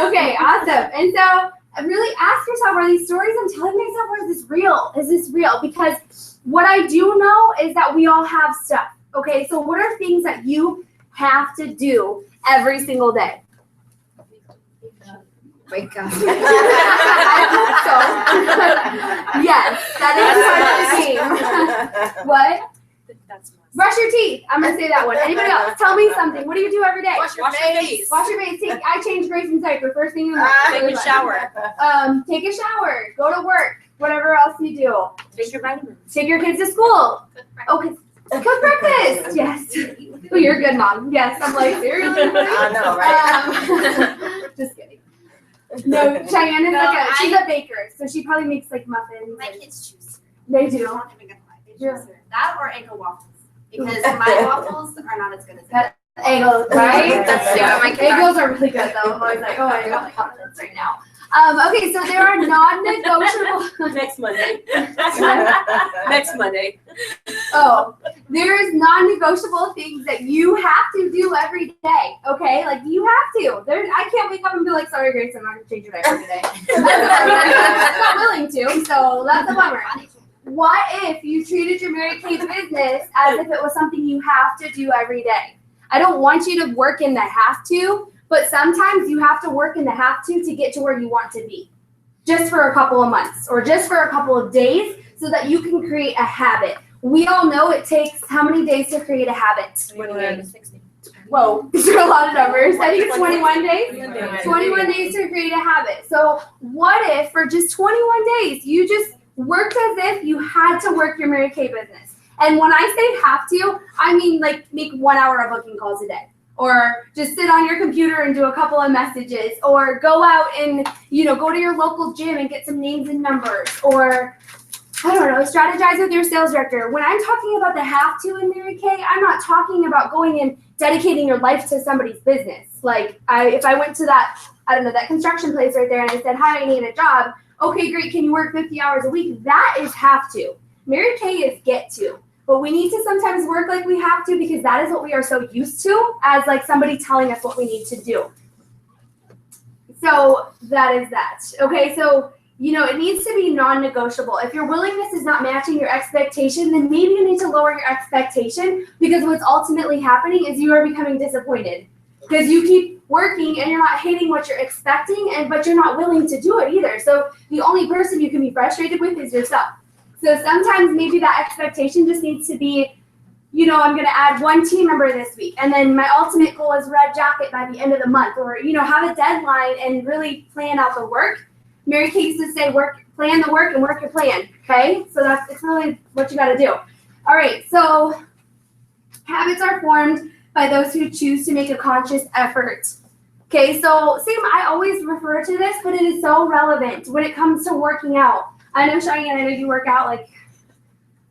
Okay, awesome. And so really ask yourself, are these stories I'm telling myself, or is this real? Is this real? Because what I do know is that we all have stuff. Okay, so what are things that you have to do every single day? Wake up. I hope so. Yes, that is part of the game. What? That's Brush your teeth. I'm gonna say that one. Anybody else? Tell me something. What do you do every day? Wash your face. Wash your face. I change Grayson's diaper first thing in the morning. Take a shower. Take a shower. Go to work. Whatever else you do. Take your vitamins. Take your kids to school. Okay. Cook breakfast. Yes. Oh, you're a good mom. Yes. I'm like, seriously? I know, right? Just kidding. No, Cheyenne is she's a baker, so she probably makes like muffins. My kids choose. They do. I'm not even gonna lie. They choose that or Eggo waffles. Because my waffles are not as good as that. Egos, right? That's my Egos are really good though. I'm always like, oh, I got my confidence right now. Okay, so there are non-negotiable. Next Monday. Next Monday. Oh, there is non-negotiable things that you have to do every day. Okay, like you have to. I can't wake up and be like, sorry, Grace, I'm not gonna change your diaper today. I'm not willing to, so that's a bummer. What if you treated your Mary Kay business as if it was something you have to do every day? I don't want you to work in the have to, but sometimes you have to work in the have to get to where you want to be. Just for a couple of months or just for a couple of days so that you can create a habit. We all know it takes how many days to create a habit? 29 to 60. Whoa, these are a lot of numbers. I think it's 21 days. 21 days to create a habit. So what if for just 21 days you just worked as if you had to work your Mary Kay business? And when I say have to, I mean like make 1 hour of booking calls a day. Or just sit on your computer and do a couple of messages. Or go out and, go to your local gym and get some names and numbers. Or, I don't know, strategize with your sales director. When I'm talking about the have to in Mary Kay, I'm not talking about going and dedicating your life to somebody's business. Like, if I went to that construction place right there and I said, hi, I need a job. Okay, great, can you work 50 hours a week? That is have to. Mary Kay is get to. But we need to sometimes work like we have to because that is what we are so used to as like somebody telling us what we need to do. So that is that. Okay, so, it needs to be non-negotiable. If your willingness is not matching your expectation, then maybe you need to lower your expectation because what's ultimately happening is you are becoming disappointed because you keep working and you're not hitting what you're expecting, but you're not willing to do it either. So the only person you can be frustrated with is yourself. So sometimes maybe that expectation just needs to be, I'm going to add one team member this week. And then my ultimate goal is red jacket by the end of the month. Or, have a deadline and really plan out the work. Mary Kay used to say, plan the work and work your plan. Okay? So it's really what you got to do. All right. So habits are formed by those who choose to make a conscious effort. Okay. So Sam, I always refer to this, but it is so relevant when it comes to working out. I know Cheyenne, I know you work out like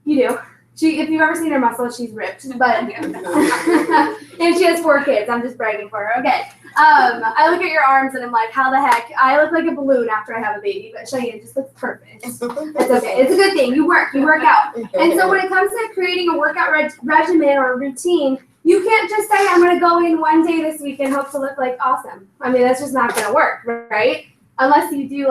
you do. If you've ever seen her muscles, she's ripped. But and she has 4 kids. I'm just bragging for her. Okay. I look at your arms and I'm like, how the heck? I look like a balloon after I have a baby, but Cheyenne just looks perfect. It's okay. It's a good thing. You work out. And so when it comes to creating a workout regimen or a routine, you can't just say, I'm going to go in one day this week and hope to look like awesome. I mean, that's just not going to work, right? Unless you do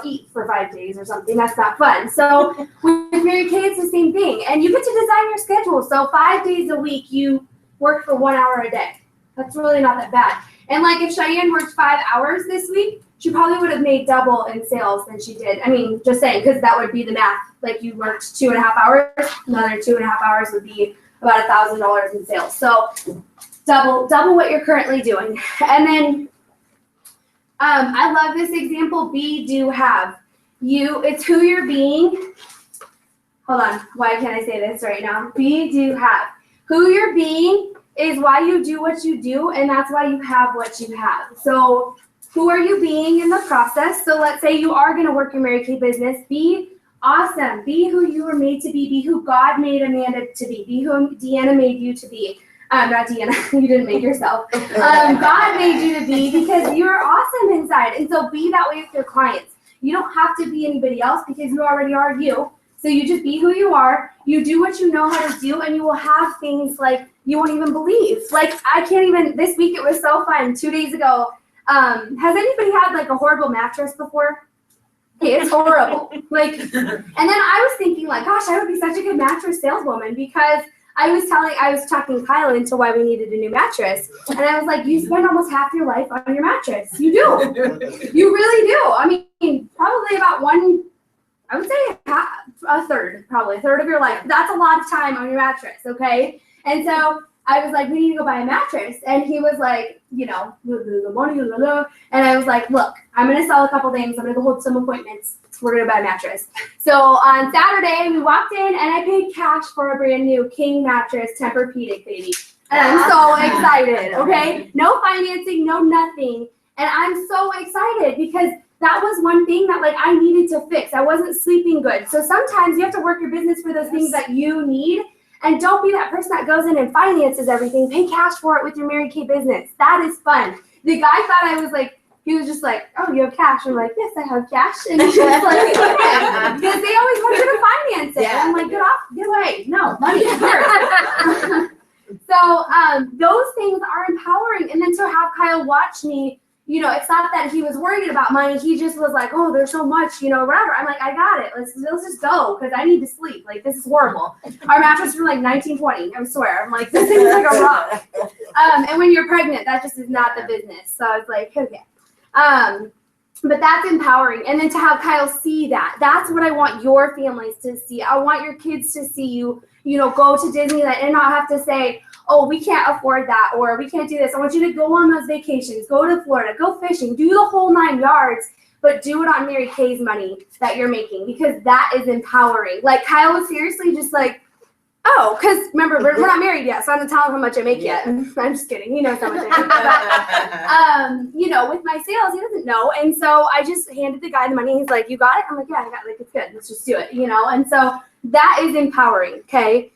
eat for 5 days or something. That's not fun. So with Mary Kay, it's the same thing. And you get to design your schedule. So 5 days a week, you work for 1 hour a day. That's really not that bad. And if Cheyenne worked 5 hours this week, she probably would have made double in sales than she did. I mean, just saying, because that would be the math. You worked 2.5 hours, another 2.5 hours would be about $1,000 in sales. So double what you're currently doing. And then I love this example, be, do, have. It's who you're being. Hold on, why can't I say this right now? Be, do, have. Who you're being is why you do what you do, and that's why you have what you have. So who are you being in the process? So let's say you are going to work your Mary Kay business. Be awesome. Be who you were made to be. Be who God made Amanda to be. Be who Deanna made you to be. Not Deanna, you didn't make yourself. God made you to be because you're awesome inside. And so be that way with your clients. You don't have to be anybody else because you already are you. So you just be who you are. You do what you know how to do, and you will have things like you won't even believe. I can't even, this week it was so fun. 2 days ago, Has anybody had like a horrible mattress before? Okay, it's horrible. Like, and then I was thinking like, gosh, I would be such a good mattress saleswoman because I was talking Kyle into why we needed a new mattress. And I was like, you spend almost half your life on your mattress. You do. You really do. I mean, probably about I would say a third of your life. That's a lot of time on your mattress, okay? And so I was like, we need to go buy a mattress. And he was like, you know, the money, blah, blah, blah. And I was like, look, I'm going to sell a couple things. I'm going to go hold some appointments. We're going to buy a mattress. So on Saturday, we walked in and I paid cash for a brand new king mattress, Tempur-Pedic, baby. And I'm so excited, okay? No financing, no nothing. And I'm so excited because that was one thing that like I needed to fix. I wasn't sleeping good. So sometimes you have to work your business for those things that you need. And don't be that person that goes in and finances everything. Pay cash for it with your Mary Kay business. That is fun. The guy thought I was like, he was just like, oh, you have cash? I'm like, yes, I have cash. And he was like, okay. Because they always want you to finance it. Yeah. I'm like, get away. No, money here. So those things are empowering. And then to have Kyle watch me, you know, it's not that he was worried about money. He just was like, oh, there's so much, you know, whatever. I'm like, I got it. Let's just go because I need to sleep. Like, this is horrible. Our mattress from like 1920, I swear. I'm like, this thing is like a rock. And when you're pregnant, that just is not the business. So I was like, okay. But that's empowering. And then to have Kyle see that, that's what I want your families to see. I want your kids to see you, you know, go to Disneyland and not have to say, oh, we can't afford that, or we can't do this. I want you to go on those vacations, go to Florida, go fishing, do the whole 9 yards, but do it on Mary Kay's money that you're making because that is empowering. Like Kyle was seriously just like, oh, because remember, we're not married yet, so I don't tell him how much I make yet. I'm just kidding. He knows how much I make. But, you know, with my sales, he doesn't know. And so I just handed the guy the money. He's like, you got it? I'm like, yeah, I got it. Like, it's good. Let's just do it, you know? And so that is empowering, okay?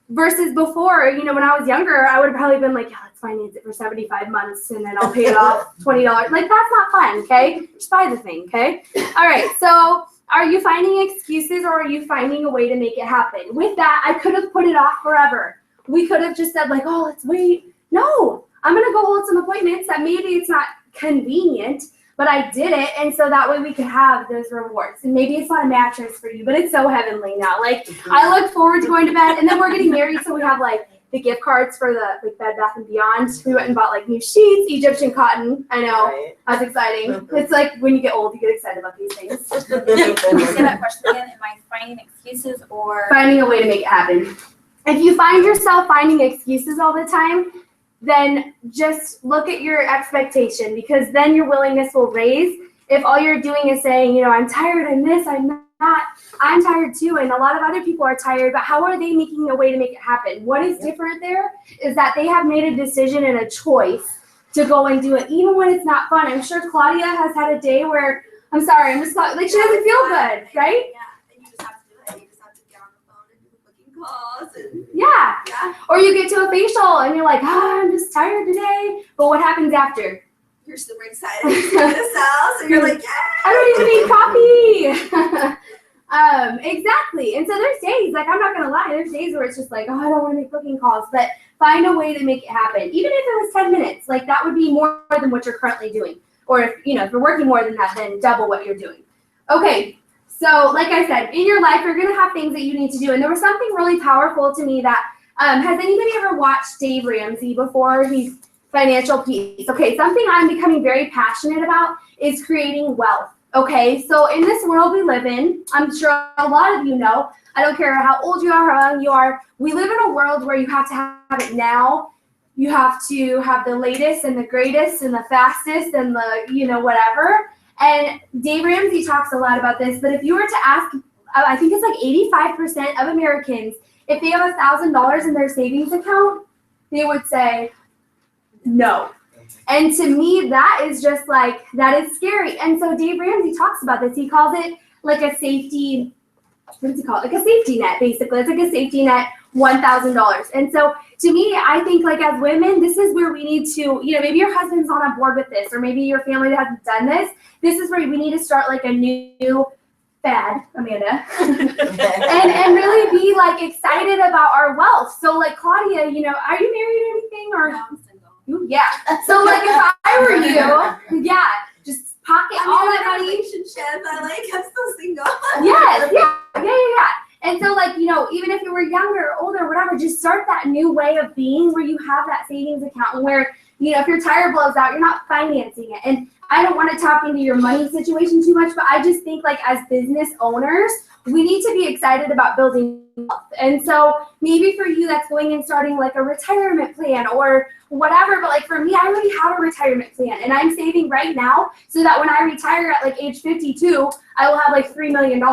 Versus before, you know, when I was younger, I would have probably been like, yeah, let's finance it for 75 months and then I'll pay it off $20. Like, that's not fun, okay? Just buy the thing, okay? All right, so are you finding excuses or are you finding a way to make it happen? With that, I could have put it off forever. We could have just said like, oh, let's wait. No, I'm going to go hold some appointments that maybe it's not convenient, but I did it. And so that way we could have those rewards. And maybe it's not a mattress for you, but it's so heavenly now. Like I look forward to going to bed and then we're getting married. So we have like the gift cards for the like Bed Bath & Beyond. We went and bought like new sheets, Egyptian cotton. I know, right. That's exciting. It's like when you get old, you get excited about these things. Can you say that question again? Am I finding excuses or? Finding a way to make it happen. If you find yourself finding excuses all the time, then just look at your expectation because then your willingness will raise. If all you're doing is saying, you know, I'm tired, I'm this, I'm not, I'm tired too, and a lot of other people are tired, but how are they making a way to make it happen? What is different there is that they have made a decision and a choice to go and do it, even when it's not fun. I'm sure Claudia has had a day where, I'm sorry, I'm just like she doesn't feel good, right? Yeah, and you just have to do it. You just have to get on the phone and do the booking calls. And yeah. Or you get to a facial and you're like, oh, I'm just tired today. But what happens after? You're super excited to see this house, and you're like, yeah. I don't even need coffee. Exactly. And so there's days, like I'm not gonna lie, there's days where it's just like, oh, I don't want to make booking calls, but find a way to make it happen. Even if it was 10 minutes, like that would be more than what you're currently doing. Or if you're working more than that, then double what you're doing. Okay. So like I said, in your life, you're gonna have things that you need to do. And there was something really powerful to me that, has anybody ever watched Dave Ramsey before? He's Financial Peace. Okay, something I'm becoming very passionate about is creating wealth. Okay, so in this world we live in, I'm sure a lot of you know, I don't care how old you are, how young you are, we live in a world where you have to have it now. You have to have the latest and the greatest and the fastest and the, whatever. And Dave Ramsey talks a lot about this, but if you were to ask, I think it's like 85% of Americans, if they have $1,000 in their savings account, they would say no. And to me, that is just like, that is scary. And so Dave Ramsey talks about this. He calls it like a safety, what does he call it? Like a safety net, basically. It's like a safety net, $1,000. And so to me, I think like as women, this is where we need to, maybe your husband's not on board with this, or maybe your family hasn't done this. This is where we need to start like a new fad, Amanda, and really be like excited about our wealth. So like Claudia, are you married or anything? Or No, I'm single. Ooh, yeah. So like if I were you, yeah, just pocket all that money. Relationship. I'm still single. Yes, yeah. And so like, you know, even if you were younger, older, whatever, just start that new way of being where you have that savings account where, you know, if your tire blows out, you're not financing it. And I don't want to talk into your money situation too much, but I just think like as business owners, we need to be excited about building wealth. And so maybe for you, that's going and starting like a retirement plan or whatever. But like for me, I already have a retirement plan and I'm saving right now so that when I retire at like age 52, I will have like $3 million.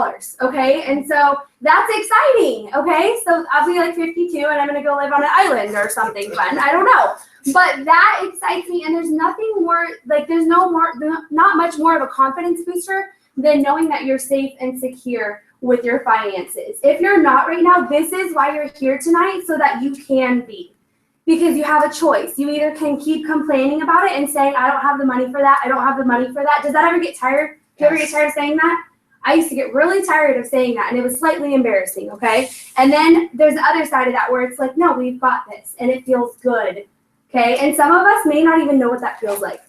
Okay. And so that's exciting. Okay. So I'll be like 52 and I'm going to go live on an island or something fun. I don't know. But that excites me. And there's nothing more, like not much more of a confidence booster than knowing that you're safe and secure with your finances. If you're not right now, this is why you're here tonight, so that you can be. Because you have a choice. You either can keep complaining about it and saying, I don't have the money for that, I don't have the money for that. Does that ever get tired? Do you ever get tired of saying that? I used to get really tired of saying that, and it was slightly embarrassing, okay? And then there's the other side of that where it's like, no, we've got this, and it feels good, okay? And some of us may not even know what that feels like.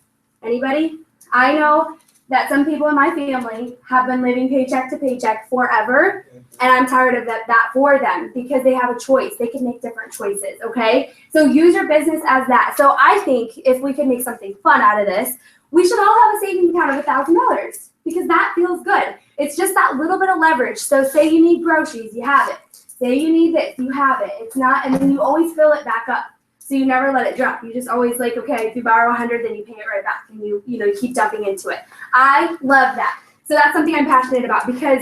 Anybody? I know that some people in my family have been living paycheck to paycheck forever, and I'm tired of that for them because they have a choice. They can make different choices, okay? So use your business as that. So I think if we could make something fun out of this, we should all have a savings account of $1,000 because that feels good. It's just that little bit of leverage. So say you need groceries, you have it. Say you need this, you have it. It's not, and then you always fill it back up. So you never let it drop. You just always like, okay, if you borrow 100, then you pay it right back, and you keep dumping into it. I love that. So that's something I'm passionate about because,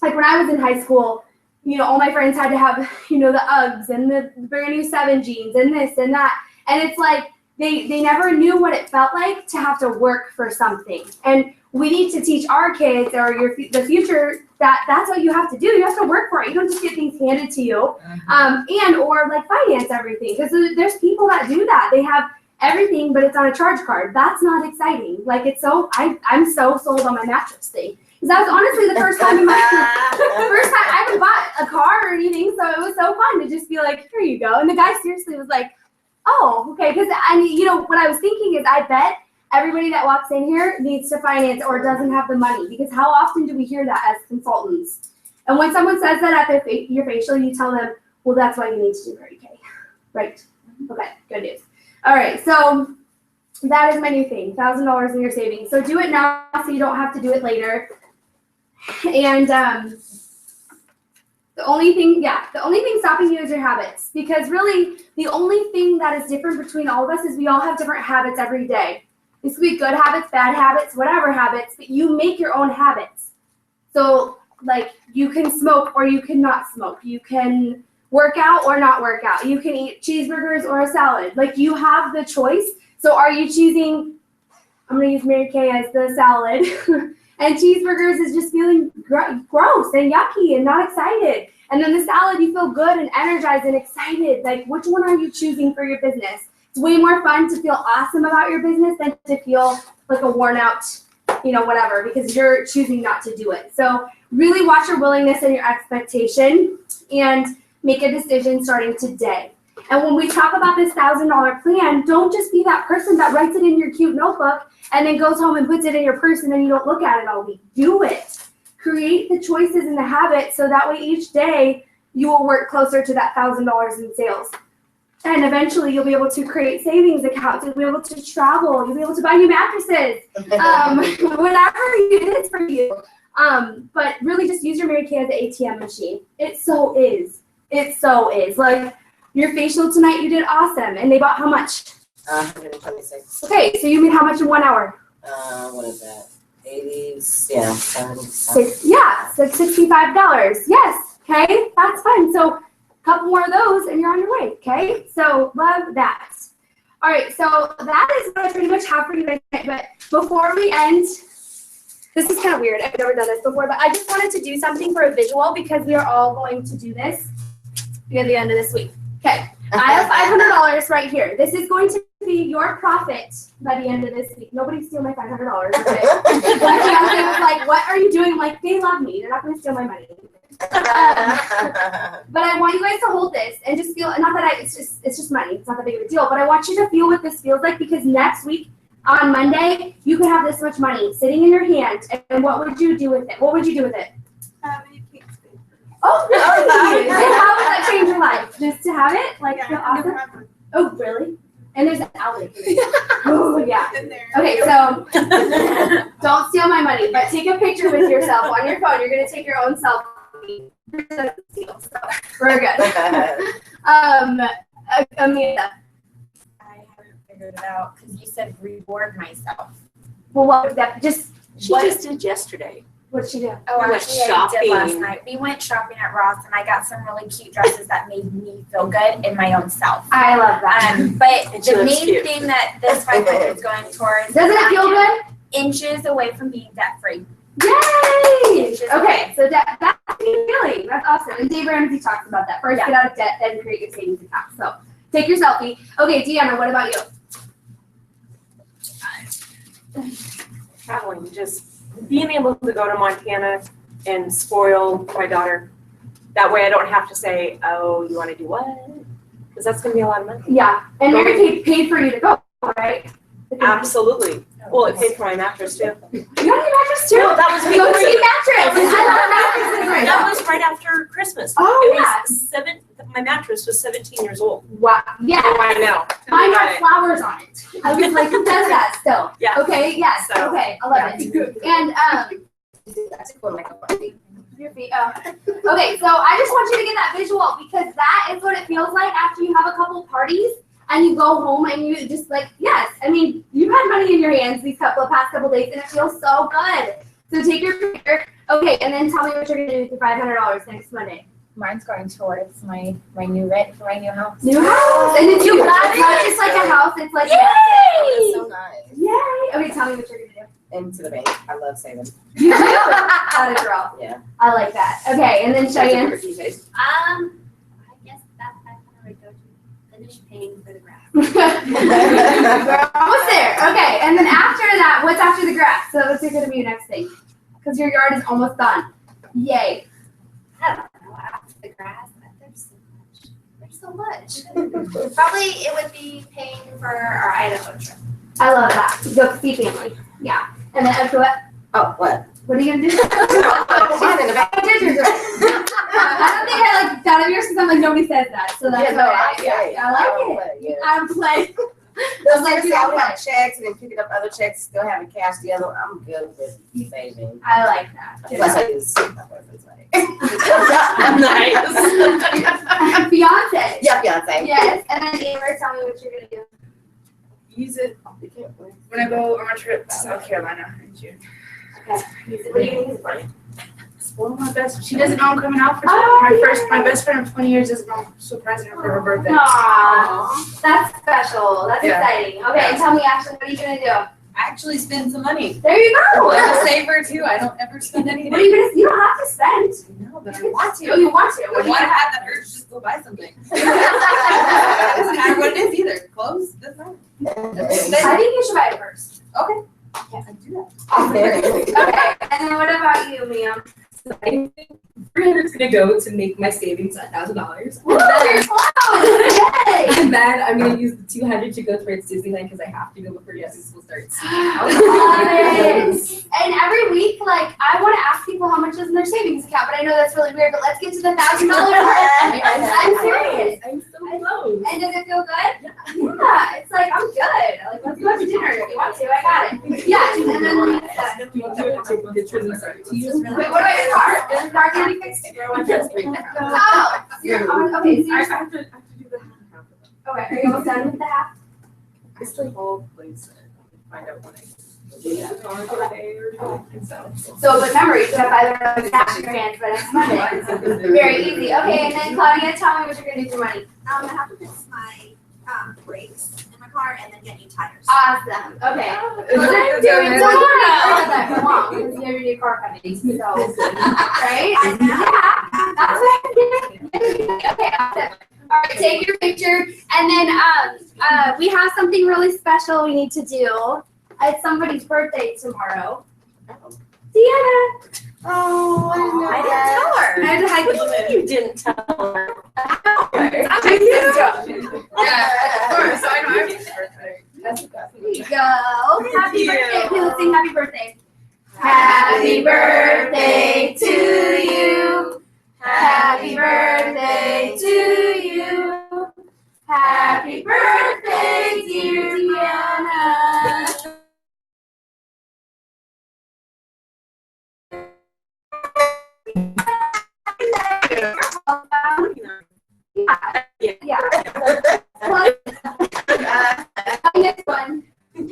like when I was in high school, you know, all my friends had to have, you know, the Uggs and the brand new 7 jeans and this and that, and it's like they never knew what it felt like to have to work for something. And we need to teach our kids or the future that that's what you have to do. You have to work for it. You don't just get things handed to you, and or like finance everything. Because there's people that do that. They have everything, but it's on a charge card. That's not exciting. Like it's so I'm so sold on my mattress thing. Because that was honestly the first time I ever bought a car or anything. So it was so fun to just be like, here you go. And the guy seriously was like, oh, okay. Because I mean, you know, what I was thinking is I bet everybody that walks in here needs to finance or doesn't have the money, because how often do we hear that as consultants? And when someone says that at your facial, you tell them, well, that's why you need to do 30K. Right. Okay, good news. All right, so that is my new thing, $1,000 in your savings. So do it now so you don't have to do it later. And the only thing stopping you is your habits, because really the only thing that is different between all of us is we all have different habits every day. This could be good habits, bad habits, whatever habits, but you make your own habits. So like you can smoke or you cannot smoke. You can work out or not work out. You can eat cheeseburgers or a salad. Like you have the choice. So are you choosing, I'm going to use Mary Kay as the salad, and cheeseburgers is just feeling gross and yucky and not excited. And then the salad, you feel good and energized and excited. Like which one are you choosing for your business? It's way more fun to feel awesome about your business than to feel like a worn out, you know, whatever, because you're choosing not to do it. So really watch your willingness and your expectation and make a decision starting today. And when we talk about this $1,000 plan, don't just be that person that writes it in your cute notebook and then goes home and puts it in your purse and then you don't look at it all week. Do it. Create the choices and the habits so that way each day you will work closer to that $1,000 in sales. And eventually you'll be able to create savings accounts. You'll be able to travel. You'll be able to buy new mattresses. Whatever it is for you. But really just use your Mary Kay as an ATM machine. It so is. It so is. Like your facial tonight, you did awesome. And they bought how much? 126. Okay, so you made how much in 1 hour? What is that? 80s, yeah, 70s. So $65. Yes. Okay, that's fine. So couple more of those and you're on your way, okay? So love that. All right, so that is what I pretty much have for you guys tonight. But before we end, this is kind of weird. I've never done this before, but I just wanted to do something for a visual because we are all going to do this at the end of this week. Okay, I have $500 right here. This is going to be your profit by the end of this week. Nobody steal my $500, okay? My fiance was like, what are you doing? I'm like, they love me. They're not going to steal my money. But I want you guys to hold this and just feel, not that it's just money. It's not that big of a deal, but I want you to feel what this feels like, because next week on Monday, you could have this much money sitting in your hand, and what would you do with it? What would you do with it? Oh, really? And how would that change your life? Just to have it? Like, feel awesome? Oh, really? And there's an outlet. Oh, yeah. Okay, so don't steal my money, but take a picture with yourself on your phone. You're going to take your own selfie. We're good. Amanda. I haven't figured it out because you said reward myself. Well, what would that just, She just did yesterday. what'd she do? Oh, We went actually, I did last shopping. night. We went shopping at Ross, and I got some really cute dresses that made me feel good in my own self. I love that. But And she the looks main cute. thing that this 500 is going towards, Doesn't it feel good? inches away from being debt free. Yay! Inches Okay, away. so that's a good feeling. That's awesome. And Dave Ramsey talks about that. First, get out of debt, then create your savings account. So take your selfie. Okay, Deanna, what about you? Traveling, just being able to go to Montana and spoil my daughter. That way I don't have to say, oh, you want to do what? Because that's going to be a lot of money. Yeah, and Mary Kate paid for you to go, right? Absolutely. Well, it paid for my mattress too. You got a mattress too? No, that was Go before see mattress. I love mattresses right That now. was right after Christmas. Oh, It yeah. was my mattress was 17 years old. Wow. Yeah. Oh, I know. Mine had flowers on it. I was like, who does that still? Yeah. Okay, yes, So, okay, I love it. And, your feet, oh. Okay, so I just want you to get that visual, because that is what it feels like after you have a couple parties and you go home and you just like, yes, I mean, you've had money in your hands these past couple days, and it feels so good. So take your picture. Okay, and then tell me what you're gonna do with your $500 next Monday. Mine's going towards my new rent for my new house. New house, and it's not just like a house, it's like That's so nice. yay. Okay, tell me what you're gonna do. Into the bank. I love saving. You do? Atta girl. Yeah. I like that. Okay, and then Cheyenne. I guess that 500 would go to finish paying for the grass. We're almost there. Okay, and then after that, what's after the grass? So what's going to be your next thing? Because your yard is almost done. Yay. I don't know, after the grass, there's so much. Probably it would be paying for our Idaho trip. I love that. Go see family. Yeah. And then after what? Oh, what? What are you going to do? Mine in the back. I did your dress. I don't think I like that of yours because I'm like, nobody says that. So that's Yeah, no, okay. I like it. Yeah. I'm playing. Those like I would have checks and then picking up other checks, still having cash the other. I'm good with saving. I like that. Plus I use my boyfriend's money. Nice. Beyonce. Yeah, Beyonce. Yes. And then Amber, tell me what you're going to do. Use it when I go on a trip to South Carolina in June. What do you use it for? Spoil my best. She doesn't know I'm coming out for Oh, my best friend of 20 years doesn't know I'm surprising her for her birthday. Aww, that's special. That's Yeah. exciting. Okay, and tell me, Ashley, what are you gonna do? Actually spend some money. There you go. I'm a saver too. I don't ever spend anything. What are you gonna? You don't have to spend. No, but I want to. Oh, you want to? I What do you want to want? have that urge just go buy something. It doesn't matter what it is either. Clothes, doesn't matter. I think you should buy it first. Okay. Yeah. I do that. Awesome. Okay, and then what about you, ma'am? I think 300 is gonna go to make my savings $1,000. Woo, you're close! Yay! And then I'm gonna use the 200 to go towards Disneyland because I have to go before school starts. Love it. And every week, like, I want to ask people how much is in their savings account, but I know that's really weird. But let's get to the $1,000 part. I'm serious. I'm so close. And does it feel good? Yeah. It's like I'm good. Like, let's go to dinner if you want to. I got it. Yeah. And then Do you want to take pictures and start to use? wait, what about your car? Is the car gonna be fixed? Oh, you're on. Okay. So I you're, have to do the half of it. okay. Are you almost done with the half? It's like whole place. Find out when I do that on a day or something. So, but remember, you should have $500 cash in your hands by next Monday. Very easy. Okay, and then Claudia, tell me what you're gonna do for money. I have to fix my brakes in my car and then get new tires. Awesome. Okay. Is We're it- doing is it- tomorrow. That come on, because you never do car companies, so right? Yeah, that's what I did. Okay, awesome. All right, take your picture, and then we have something really special we need to do. It's somebody's birthday tomorrow. Deanna. Oh, I didn't know I that. didn't tell her. I had to like, you didn't tell her. Yeah, of course. So I know everything's birthday. There you go. Happy birthday. Okay, let's sing happy birthday. Happy birthday to you. Happy birthday to you. Happy birthday, dear Deanna. Yeah. Next one. In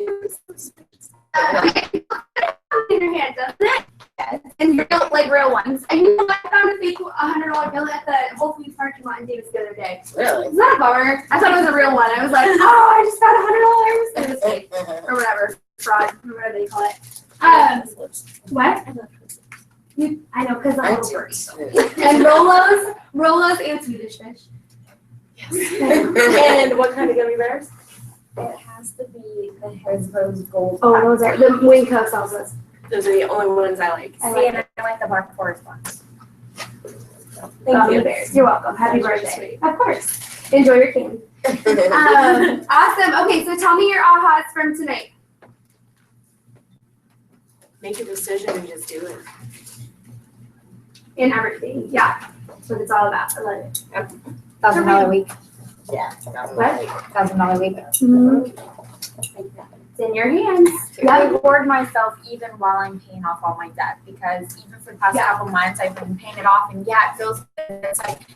your hand, doesn't it? Yes. And real, like real ones. And you know, I found a fake $100 bill at the Whole Foods parking lot in Davis the other day. Really? It's not a bummer. I thought it was a real one. I was like, oh, I just found $100. It was fake or whatever, fraud, or whatever they call it. What? I know, because I'm over. And Rolos and Swedish fish. And what kind of gummy bears? It has to be the Haribo's gold. Oh, those are the wing cup salsas. Those are the only ones I like. See, and I like the Bark Forest ones. Thank you. You're welcome. Happy birthday. Of course. Enjoy your candy. Awesome. Okay, so tell me your ahas from tonight. Make a decision and just do it. In everything. Yeah. That's what it's all about. I love it. $1,000 a week. Yeah. What? $1,000 a week. It's in your hands. I reward myself even while I'm paying off all my debt, because even for the past couple months I've been paying it off, and yeah, it feels good. It's like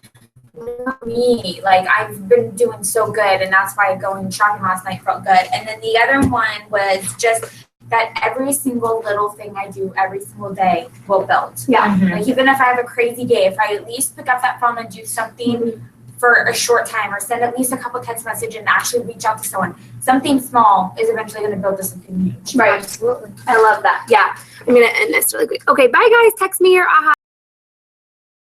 me, like I've been doing so good, and that's why going shopping last night felt good. And then the other one was just that every single little thing I do every single day will build. Yeah. Like even if I have a crazy day, if I at least pick up that phone and do something for a short time, or send at least a couple text messages and actually reach out to someone, something small is eventually going to build to something huge. Right. Absolutely. I love that. Yeah. I'm going to end this really quick. Okay, bye guys. Text me your aha.